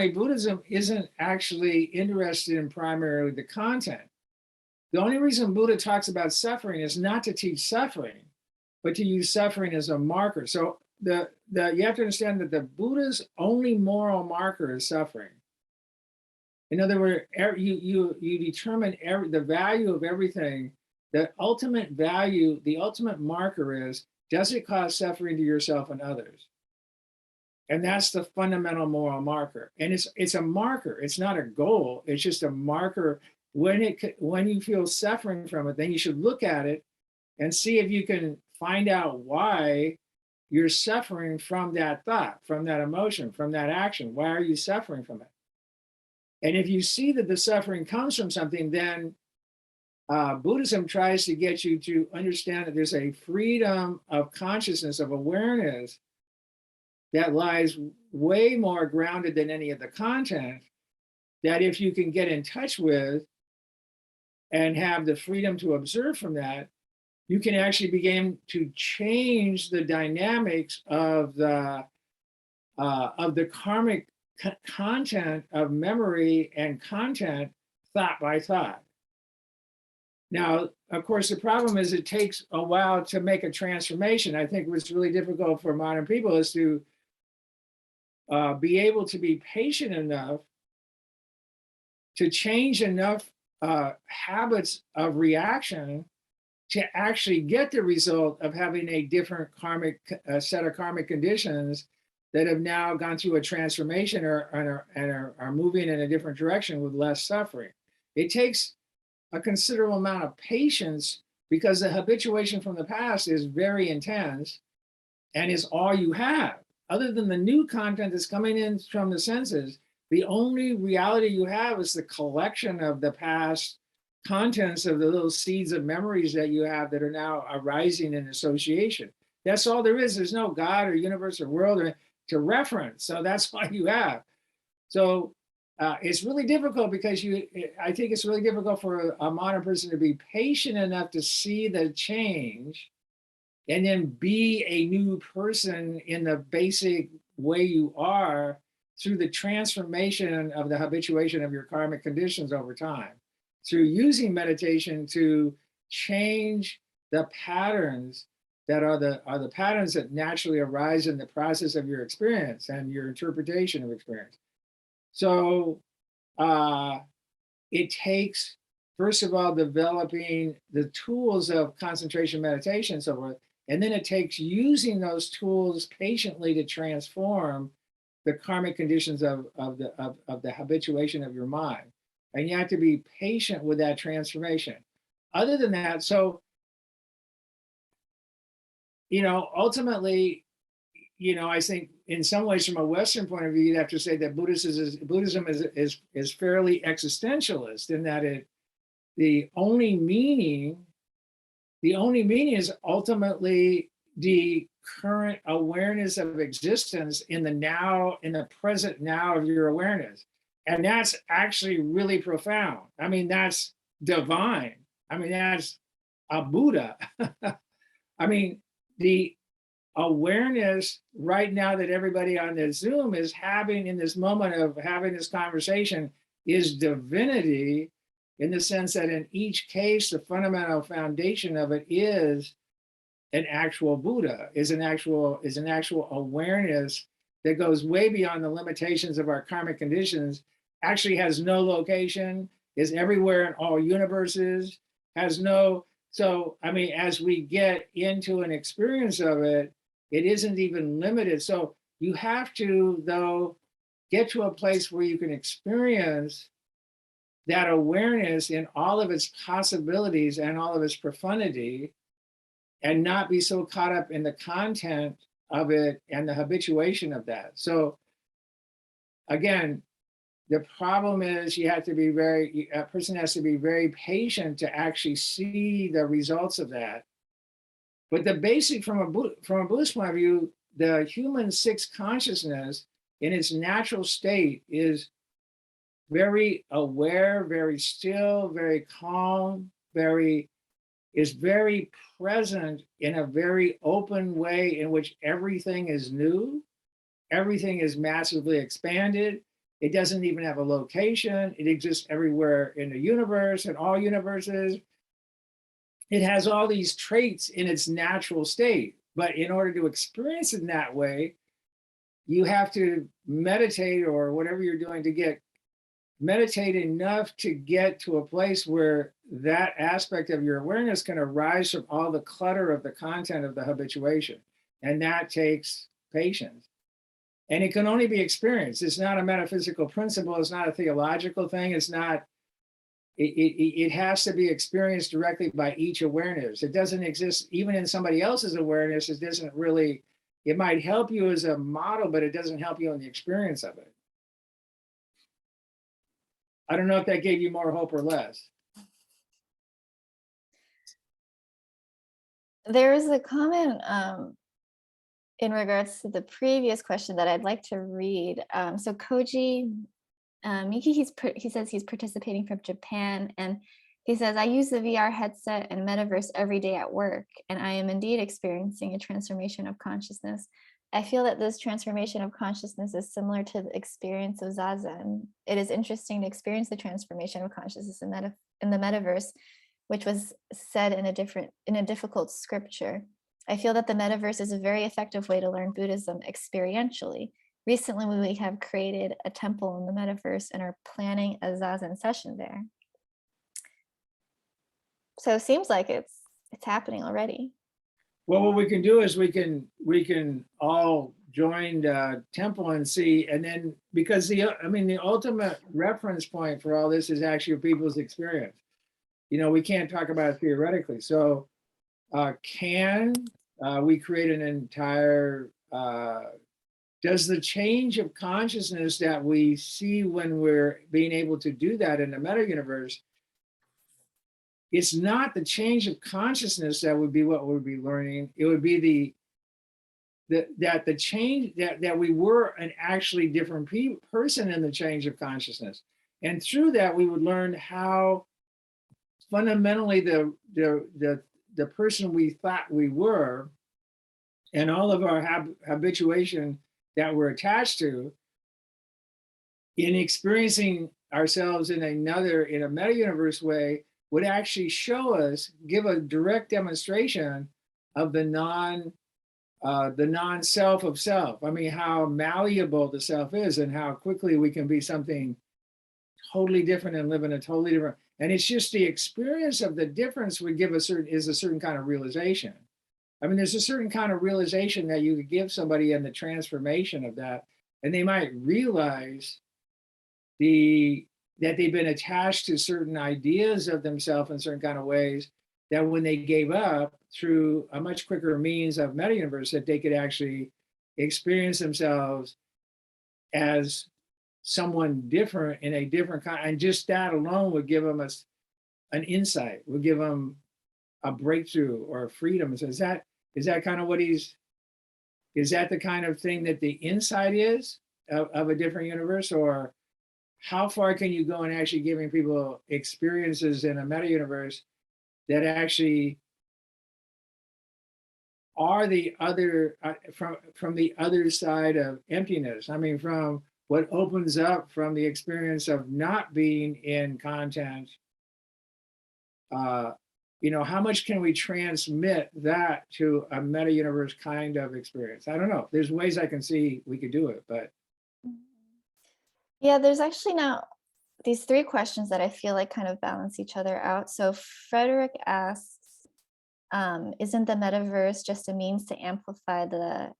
Buddhism isn't actually interested in primarily the content. The only reason Buddha talks about suffering is not to teach suffering, but to use suffering as a marker. So you have to understand that the Buddha's only moral marker is suffering. In other words, you determine the value of everything. The ultimate value, the ultimate marker is, does it cause suffering to yourself and others? And that's the fundamental moral marker. And it's a marker. It's not a goal. It's just a marker. When you feel suffering from it, then you should look at it and see if you can find out why you're suffering from that thought, from that emotion, from that action. Why are you suffering from it? And if you see that the suffering comes from something, then Buddhism tries to get you to understand that there's a freedom of consciousness, of awareness, that lies way more grounded than any of the content, that if you can get in touch with and have the freedom to observe from that, you can actually begin to change the dynamics of the karmic content of memory and content, thought by thought. Now, of course, the problem is it takes a while to make a transformation. I think what's really difficult for modern people is to be able to be patient enough to change enough habits of reaction to actually get the result of having a different karmic set of karmic conditions that have now gone through a transformation and are moving in a different direction with less suffering. It takes a considerable amount of patience because the habituation from the past is very intense and is all you have. Other than the new content that's coming in from the senses, the only reality you have is the collection of the past contents of the little seeds of memories that you have that are now arising in association. That's all there is. There's no God or universe or world to reference. So that's all you have. So it's really difficult because I think it's really difficult for a modern person to be patient enough to see the change and then be a new person in the basic way you are through the transformation of the habituation of your karmic conditions over time, through using meditation to change the patterns that are the patterns that naturally arise in the process of your experience and your interpretation of experience. So it takes, first of all, developing the tools of concentration, meditation, and so forth. And then it takes using those tools patiently to transform the karmic conditions of the habituation of your mind. And you have to be patient with that transformation. Other than that, so, ultimately, I think in some ways from a Western point of view, you'd have to say that Buddhism is fairly existentialist in that the only meaning is ultimately the current awareness of existence in the now, in the present now of your awareness. And that's actually really profound. I mean, that's divine. I mean, that's a Buddha. I mean, the awareness right now that everybody on this Zoom is having in this moment of having this conversation is divinity, in the sense that in each case, the fundamental foundation of it is an actual Buddha, is an actual awareness that goes way beyond the limitations of our karmic conditions, actually has no location, is everywhere in all universes, so, I mean, as we get into an experience of it, it isn't even limited. So you have to, though, get to a place where you can experience that awareness in all of its possibilities and all of its profundity, and not be so caught up in the content of it and the habituation of that. So again, the problem is a person has to be very patient to actually see the results of that. But the basic, from a Buddhist point of view, the human sixth consciousness in its natural state is very aware, very still, very calm, is very present in a very open way in which everything is new, everything is massively expanded. It doesn't even have a location. It exists everywhere in the universe and all universes. It has all these traits in its natural state. But in order to experience it in that way, you have to meditate or whatever you're doing to meditate enough to get to a place where that aspect of your awareness can arise from all the clutter of the content of the habituation. And that takes patience. And it can only be experienced. It's not a metaphysical principle. It's not a theological thing. It's not, it has to be experienced directly by each awareness. It doesn't exist even in somebody else's awareness. It doesn't really, it might help you as a model, but it doesn't help you in the experience of it. I don't know if that gave you more hope or less. There is a comment in regards to the previous question that I'd like to read. So Koji Miki, he says he's participating from Japan, and he says, I use the VR headset and Metaverse every day at work, and I am indeed experiencing a transformation of consciousness. I feel that this transformation of consciousness is similar to the experience of Zazen. It is interesting to experience the transformation of consciousness in the Metaverse, which was said in a difficult scripture. I feel that the Metaverse is a very effective way to learn Buddhism experientially. Recently, we have created a temple in the Metaverse and are planning a Zazen session there. So it seems like it's happening already. Well, what we can do is we can all join the temple and see, and then because the ultimate reference point for all this is actually people's experience. You know, we can't talk about it theoretically. So can we create an entire, does the change of consciousness that we see when we're being able to do that in the meta universe, it's not the change of consciousness that would be what we'd be learning. It would be the change that we were an actually different person in the change of consciousness. And through that, we would learn how fundamentally the person we thought we were and all of our habituation that we're attached to in experiencing ourselves in a meta-universe way would actually show us, give a direct demonstration of the non-self of self. I mean, how malleable the self is and how quickly we can be something totally different and live in a totally different. And it's just the experience of the difference would give a certain kind of realization. I mean, there's a certain kind of realization that you could give somebody in the transformation of that, and they might realize that they've been attached to certain ideas of themselves in certain kind of ways, that when they gave up through a much quicker means of meta-universe, that they could actually experience themselves as someone different in a different kind, and just that alone would give them an insight, would give them a breakthrough or a freedom. So is that kind of what is that the kind of thing that the insight is of a different universe? Or how far can you go in actually giving people experiences in a meta universe that actually are the other from the other side of emptiness? I mean, from what opens up from the experience of not being in content. You know, how much can we transmit that to a meta universe kind of experience? I don't know. There's ways I can see we could do it, but. Yeah, there's actually now these three questions that I feel like kind of balance each other out. So Frederick asks, isn't the metaverse just a means to amplify the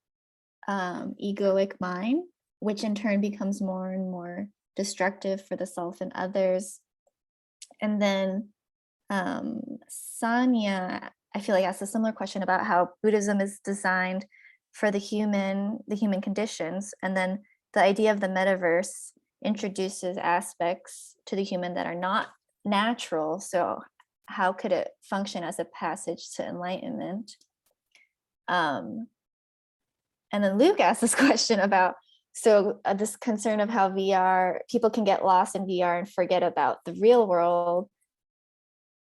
egoic mind, which in turn becomes more and more destructive for the self and others? And then Sanya, I feel like, asked a similar question about how Buddhism is designed for the human conditions, and then the idea of the metaverse introduces aspects to the human that are not natural. So how could it function as a passage to enlightenment? And then Luke asked this question about So this concern of how VR, people can get lost in VR and forget about the real world,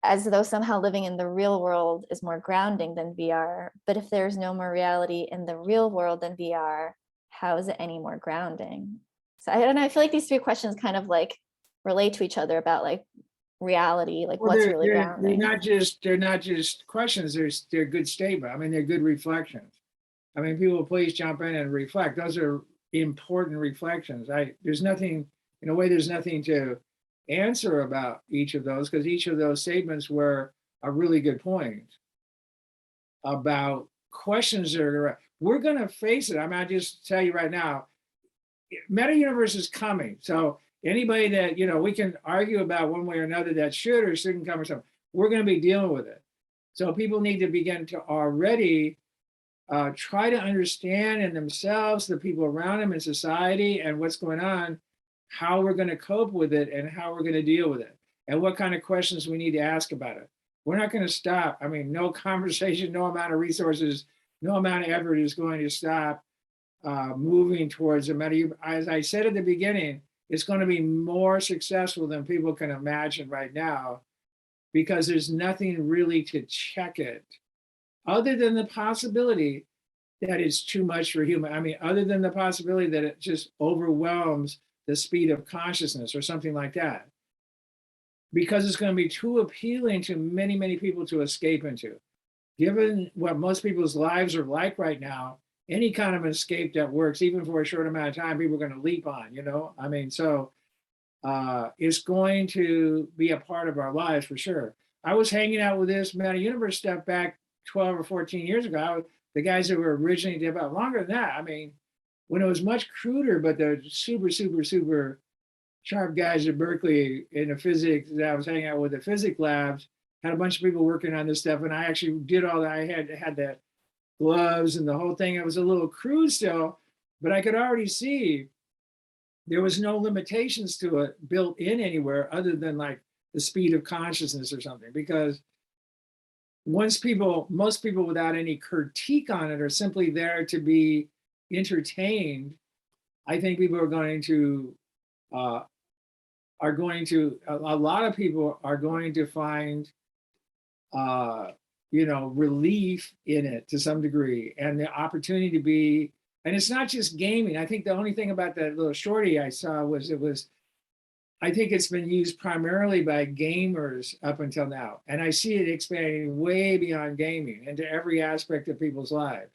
as though somehow living in the real world is more grounding than VR. But if there's no more reality in the real world than VR, how is it any more grounding? So I don't know, I feel like these three questions kind of like relate to each other about like reality, like Well, what's really they're grounding. they're not just questions, they're good statement. I mean, they're good reflections. I mean, people, please jump in and reflect. Those are important reflections. There's nothing, in a way, there's nothing to answer about each of those, because each of those statements were a really good point about questions that are, we're going to face it. I mean, I just tell you right now, meta universe is coming. So anybody that, we can argue about one way or another that should or shouldn't come or something, we're going to be dealing with it. So people need to begin to already try to understand in themselves, the people around them in society and what's going on, how we're going to cope with it and how we're going to deal with it and what kind of questions we need to ask about it. We're not going to stop. I mean, no conversation, no amount of resources, no amount of effort is going to stop moving towards a meta. As I said at the beginning, it's going to be more successful than people can imagine right now, because there's nothing really to check it other than the possibility that it's too much for human. I mean, other than the possibility that it just overwhelms the speed of consciousness or something like that, because it's going to be too appealing to many, many people to escape into. Given what most people's lives are like right now, any kind of escape that works, even for a short amount of time, people are going to leap on, I mean, so it's going to be a part of our lives for sure. I was hanging out with this meta universe stuff back 12 or 14 years ago. The guys that were originally developed, longer than that. I mean, when it was much cruder, but the super, super, super sharp guys at Berkeley in the physics that I was hanging out with, the physics labs, had a bunch of people working on this stuff. And I actually did all that. I had the gloves and the whole thing. It was a little crude still, but I could already see there was no limitations to it built in anywhere other than like the speed of consciousness or something. Because most people without any critique on it are simply there to be entertained. I think people are going to, a lot of people are going to find, relief in it to some degree, and the opportunity to be, and it's not just gaming. I think the only thing about that little shorty I saw was I think it's been used primarily by gamers up until now. And I see it expanding way beyond gaming into every aspect of people's lives.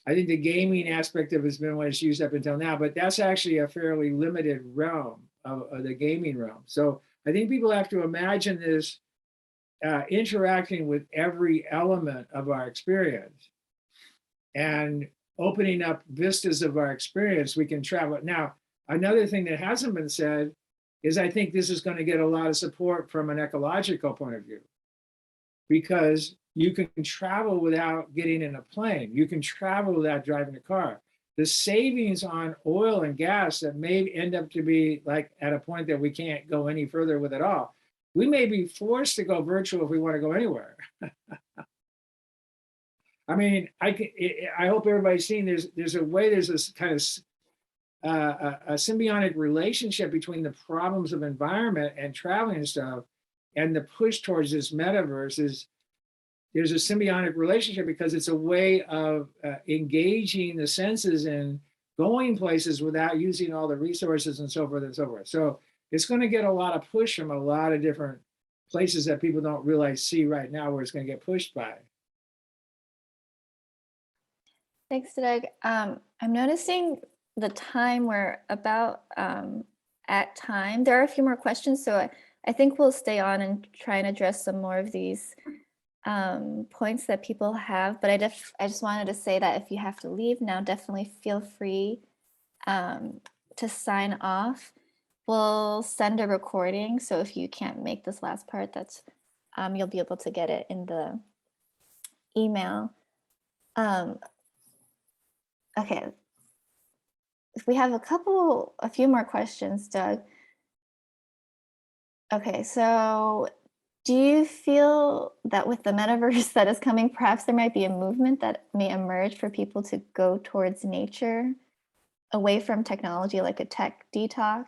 I think the gaming aspect of it has been what it's used up until now, but that's actually a fairly limited realm of the gaming realm. So I think people have to imagine this interacting with every element of our experience and opening up vistas of our experience. We can travel. Now, another thing that hasn't been said is I think this is going to get a lot of support from an ecological point of view, because you can travel without getting in a plane. You can travel without driving a car. The savings on oil and gas that may end up to be like at a point that we can't go any further with it all. We may be forced to go virtual if we want to go anywhere. I mean, I hope everybody's seen there's a way, there's this kind of a symbiotic relationship between the problems of environment and traveling and stuff, and the push towards this metaverse is, there's a symbiotic relationship because it's a way of engaging the senses and going places without using all the resources and so forth and so forth. So it's going to get a lot of push from a lot of different places that people don't realize see right now where it's going to get pushed by. Thanks, Doug. I'm noticing the time, we're about at time. There are a few more questions, so I think we'll stay on and try and address some more of these points that people have. But I just wanted to say that if you have to leave now, definitely feel free to sign off. We'll send a recording, so if you can't make this last part, that's you'll be able to get it in the email. Okay, if we have a few more questions, Doug. Okay, so do you feel that with the metaverse that is coming, perhaps there might be a movement that may emerge for people to go towards nature away from technology, like a tech detox,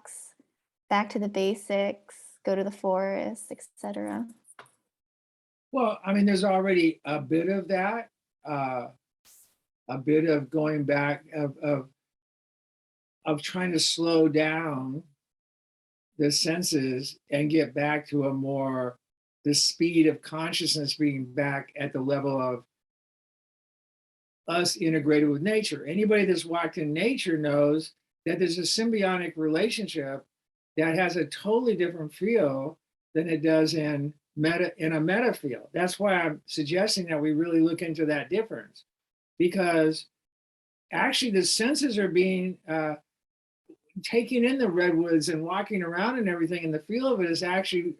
back to the basics, go to the forest, etc. Well, I mean, there's already a bit of that, a bit of going back of trying to slow down the senses and get back to a more the speed of consciousness being back at the level of us integrated with nature. Anybody that's walked in nature knows that there's a symbiotic relationship that has a totally different feel than it does in a meta field. That's why I'm suggesting that we really look into that difference, because actually the senses are being taking in the redwoods and walking around and everything, and the feel of it is actually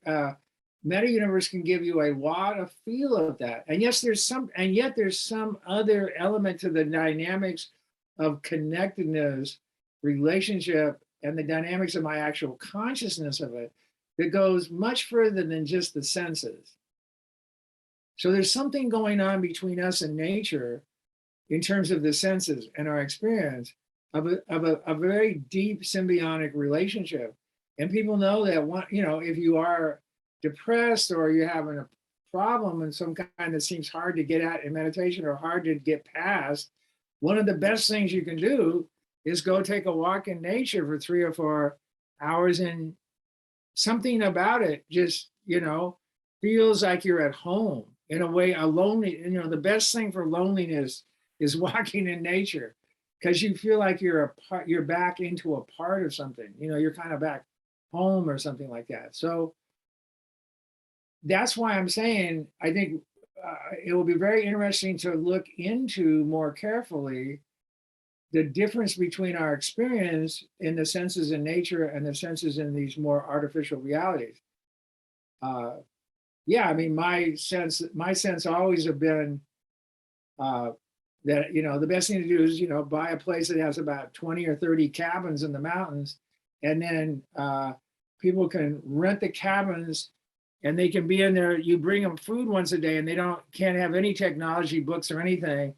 meta universe can give you a lot of feel of that. And yes, yet there's some other element to the dynamics of connectedness, relationship, and the dynamics of my actual consciousness of it that goes much further than just the senses. So there's something going on between us and nature in terms of the senses and our experience of a very deep symbiotic relationship. And people know that if you are depressed or you're having a problem and some kind that seems hard to get at in meditation or hard to get past, one of the best things you can do is go take a walk in nature for 3 or 4 hours, and something about it just, feels like you're at home in a way. The best thing for loneliness is walking in nature, because you feel like you're back into a part of something, you're kind of back home or something like that. So that's why I'm saying, I think it will be very interesting to look into more carefully the difference between our experience in the senses in nature and the senses in these more artificial realities. I mean, my sense always have been that, the best thing to do is, buy a place that has about 20 or 30 cabins in the mountains, and then people can rent the cabins and they can be in there. You bring them food once a day, and they can't have any technology, books or anything.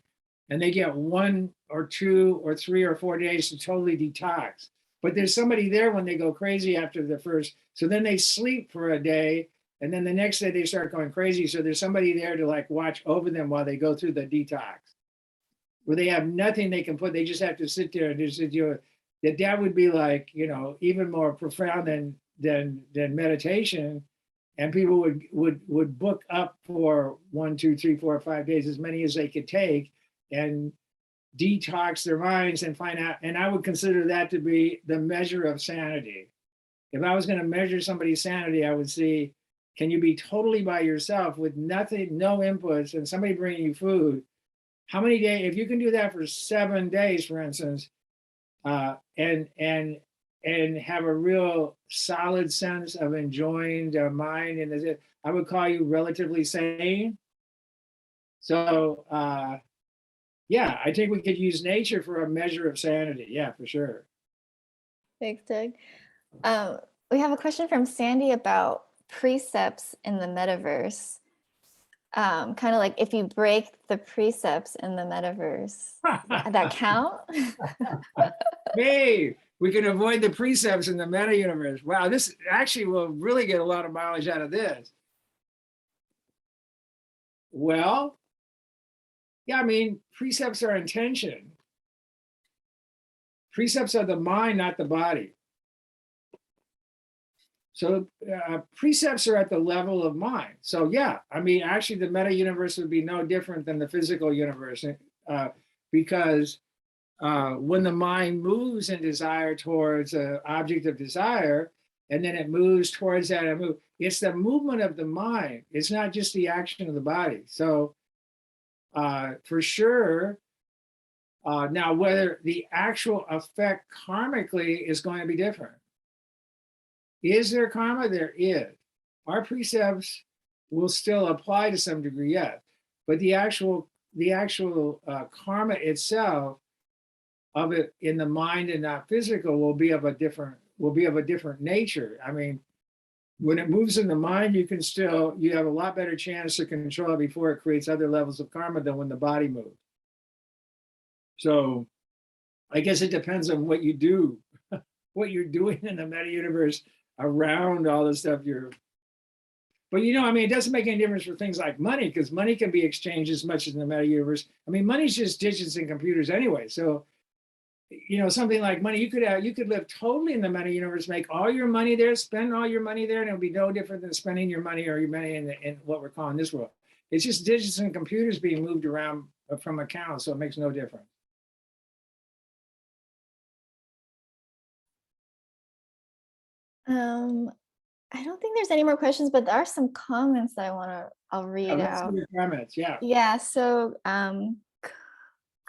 And they get 1 or 2 or 3 or 4 days to totally detox. But there's somebody there when they go crazy after the first, so then they sleep for a day, and then the next day they start going crazy. So there's somebody there to watch over them while they go through the detox, where they have nothing they can put. They just have to sit there and just that would be even more profound than meditation. And people would book up for 1, 2, 3, 4, 5 days, as many as they could take, and detox their minds and find out. And I would consider that to be the measure of sanity. If I was going to measure somebody's sanity, I would see, can you be totally by yourself with nothing, no inputs, and somebody bringing you food? How many days? If you can do that for 7 days, for instance, and have a real solid sense of enjoying the mind, and I would call you relatively sane. So I think we could use nature for a measure of sanity. Yeah, for sure. Thanks, Doug. We have a question from Sandy about precepts in the metaverse. Kind of like, if you break the precepts in the metaverse, that count? Hey, we can avoid the precepts in the meta universe. Wow, this actually will really get a lot of mileage out of this. Well, yeah, I mean, precepts are intention. Precepts are the mind, not the body. So precepts are at the level of mind. So yeah, I mean, actually the meta universe would be no different than the physical universe, because when the mind moves in desire towards an object of desire, and then it moves towards that, it's the movement of the mind. It's not just the action of the body. So for sure, now whether the actual effect karmically is going to be different. Is there karma? There is. Our precepts will still apply to some degree, yes, but the actual karma itself of it in the mind and not physical will be of a different nature. I mean, when it moves in the mind, you have a lot better chance to control it before it creates other levels of karma than when the body moves. So I guess it depends on what you do, what you're doing in the meta universe around all the stuff you're. But I mean, it doesn't make any difference for things like money, because money can be exchanged as much as in the meta universe. I mean, money's just digits and computers anyway. So, something like money, you could live totally in the meta universe, make all your money there, spend all your money there, and it'll be no different than spending your money or your money in what we're calling this world. It's just digits and computers being moved around from accounts, so it makes no difference. I don't think there's any more questions, but there are some comments that I'll read Let's see out. your comments. Yeah. Yeah, so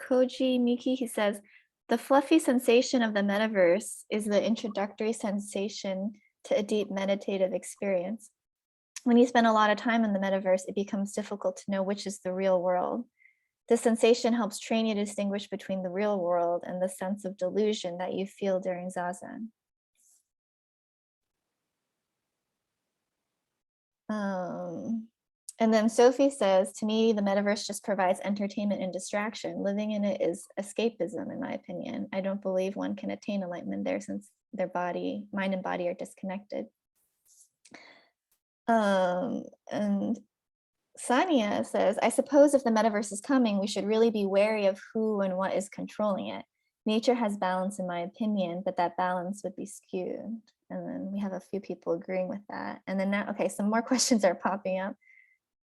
Koji Miki, he says, the fluffy sensation of the metaverse is the introductory sensation to a deep meditative experience. When you spend a lot of time in the metaverse, it becomes difficult to know which is the real world. The sensation helps train you to distinguish between the real world and the sense of delusion that you feel during Zazen. And then Sophie says, to me, the metaverse just provides entertainment and distraction. Living in it is escapism, in my opinion. I don't believe one can attain enlightenment there since their mind and body are disconnected. And Sania says, I suppose if the metaverse is coming, we should really be wary of who and what is controlling it. Nature has balance, in my opinion, but that balance would be skewed. And then we have a few people agreeing with that. And then now, okay, some more questions are popping up.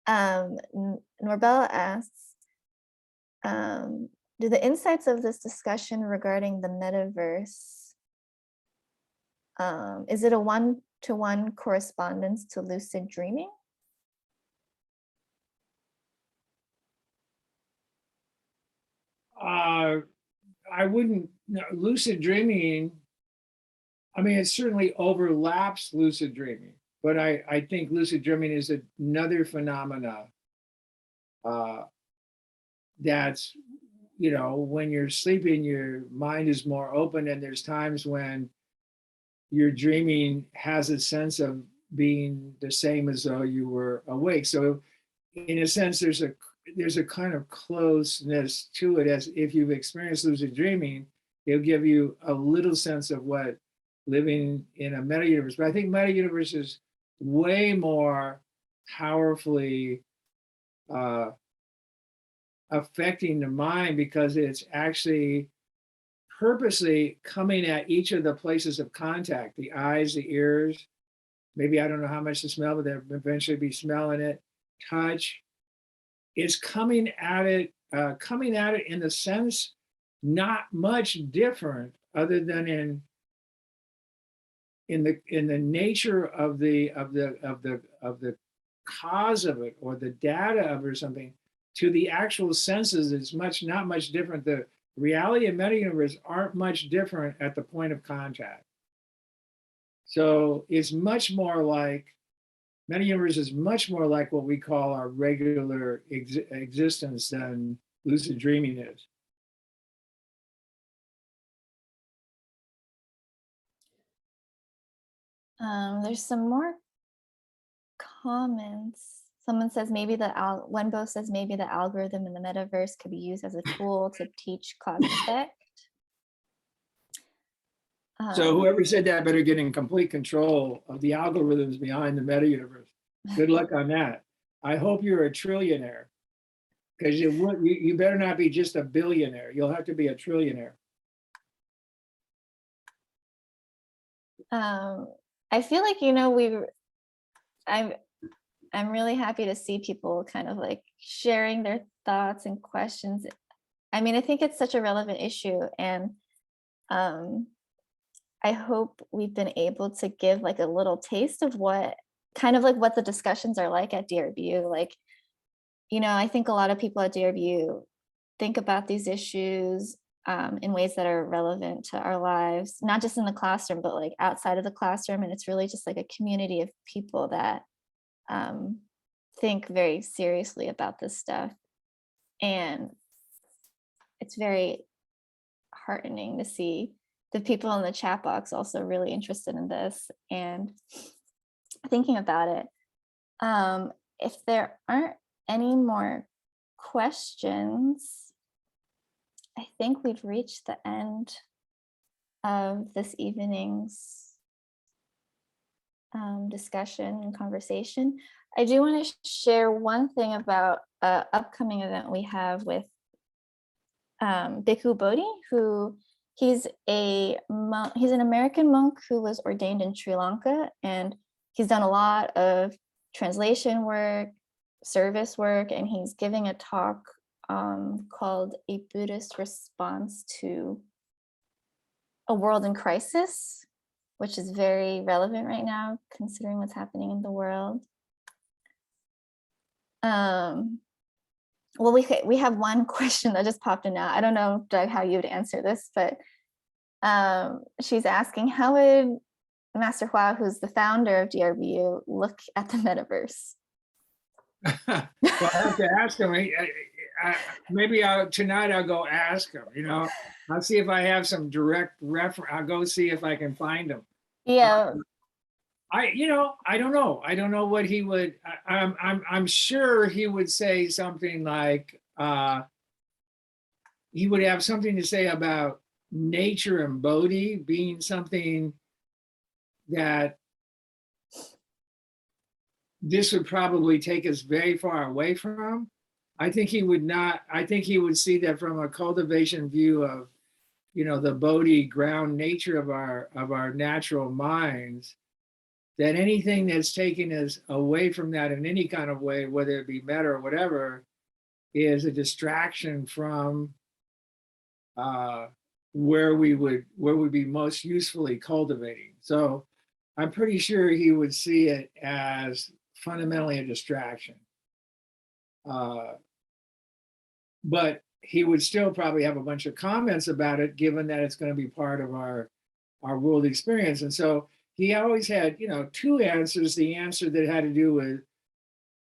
Norbella asks, do the insights of this discussion regarding the metaverse, is it a one-to-one correspondence to lucid dreaming? I wouldn't, lucid dreaming, I mean, it certainly overlaps lucid dreaming, but I think lucid dreaming is another phenomena that's, when you're sleeping, your mind is more open, and there's times when your dreaming has a sense of being the same as though you were awake. So in a sense, there's a kind of closeness to it, as if you've experienced lucid dreaming, it'll give you a little sense of what living in a meta universe. But I think meta universe is way more powerfully affecting the mind, because it's actually purposely coming at each of the places of contact, the eyes, the ears, maybe, I don't know how much to smell, but they'll eventually be smelling it, touch. It's coming at it in the sense not much different, other than in the nature of the cause of it, or the data of it, or something, to the actual senses. It's not much different. The reality and meta universe aren't much different at the point of contact. So it's much more like, meta universe is much more like what we call our regular existence than lucid dreaming is. There's some more comments. Someone says maybe Wenbo says maybe the algorithm in the metaverse could be used as a tool to teach cause and effect. So whoever said that better get in complete control of the algorithms behind the meta universe. Good luck on that. I hope you're a trillionaire, because you better not be just a billionaire. You'll have to be a trillionaire. I feel like, I'm really happy to see people kind of like sharing their thoughts and questions. I mean, I think it's such a relevant issue, and I hope we've been able to give like a little taste of what the discussions are like at DRBU. Like, I think a lot of people at DRBU think about these issues in ways that are relevant to our lives, not just in the classroom, but like outside of the classroom. And it's really just like a community of people that think very seriously about this stuff. And it's very heartening to see the people in the chat box also really interested in this and thinking about it. If there aren't any more questions, I I think we've reached the end of this evening's discussion and conversation. I do want to share one thing about an upcoming event we have with Bhikkhu Bodhi, who he's an American monk who was ordained in Sri Lanka, and he's done a lot of translation work, service work, and he's giving a talk called A Buddhist Response to a World in Crisis, which is very relevant right now, considering what's happening in the world. Well, we have one question that just popped in now. I don't know, Doug, how you would answer this, but she's asking, how would Master Hua, who's the founder of DRBU, look at the metaverse? Well, I have to ask him. Maybe tonight I'll go ask him. You know, I'll see if I have some direct reference. I'll go see if I can find him. Yeah. I don't know. I don't know what he would. I'm sure he would say something like he would have something to say about nature and Bodhi being something that this would probably take us very far away from. I think he would not. I think he would see that from a cultivation view of, the Bodhi ground nature of our natural minds. That anything that's taking us away from that in any kind of way, whether it be meta or whatever, is a distraction from where we'd be most usefully cultivating. So I'm pretty sure he would see it as fundamentally a distraction. But he would still probably have a bunch of comments about it, given that it's going to be part of our world experience. And so he always had, two answers. The answer that had to do with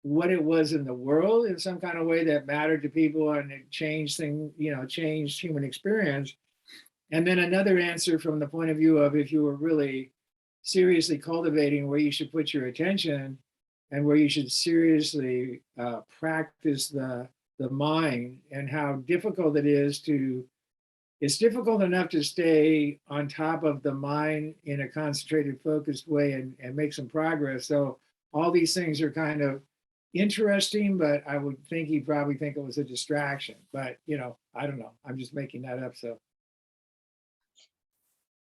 what it was in the world in some kind of way that mattered to people and it changed changed human experience. And then another answer from the point of view of if you were really seriously cultivating, where you should put your attention and where you should seriously practice the mind, and how difficult it is it's difficult enough to stay on top of the mind in a concentrated, focused way and make some progress. So all these things are kind of interesting, but I would think he'd probably think it was a distraction. But, I don't know. I'm just making that up. So.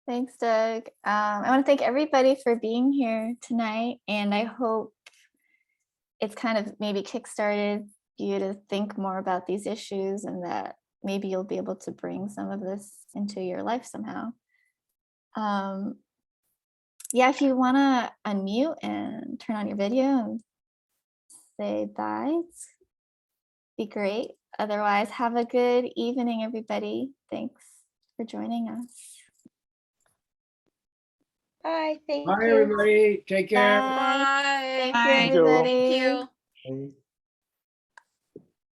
Thanks, Doug. I want to thank everybody for being here tonight, and I hope it's kind of maybe kickstarted you to think more about these issues, and that maybe you'll be able to bring some of this into your life somehow. Yeah, if you want to unmute and turn on your video and say bye, be great. Otherwise, have a good evening, everybody. Thanks for joining us. Bye. Thank Bye, you. everybody. Take care. Bye. Thank you, Bye. everybody. Thank you. Hey.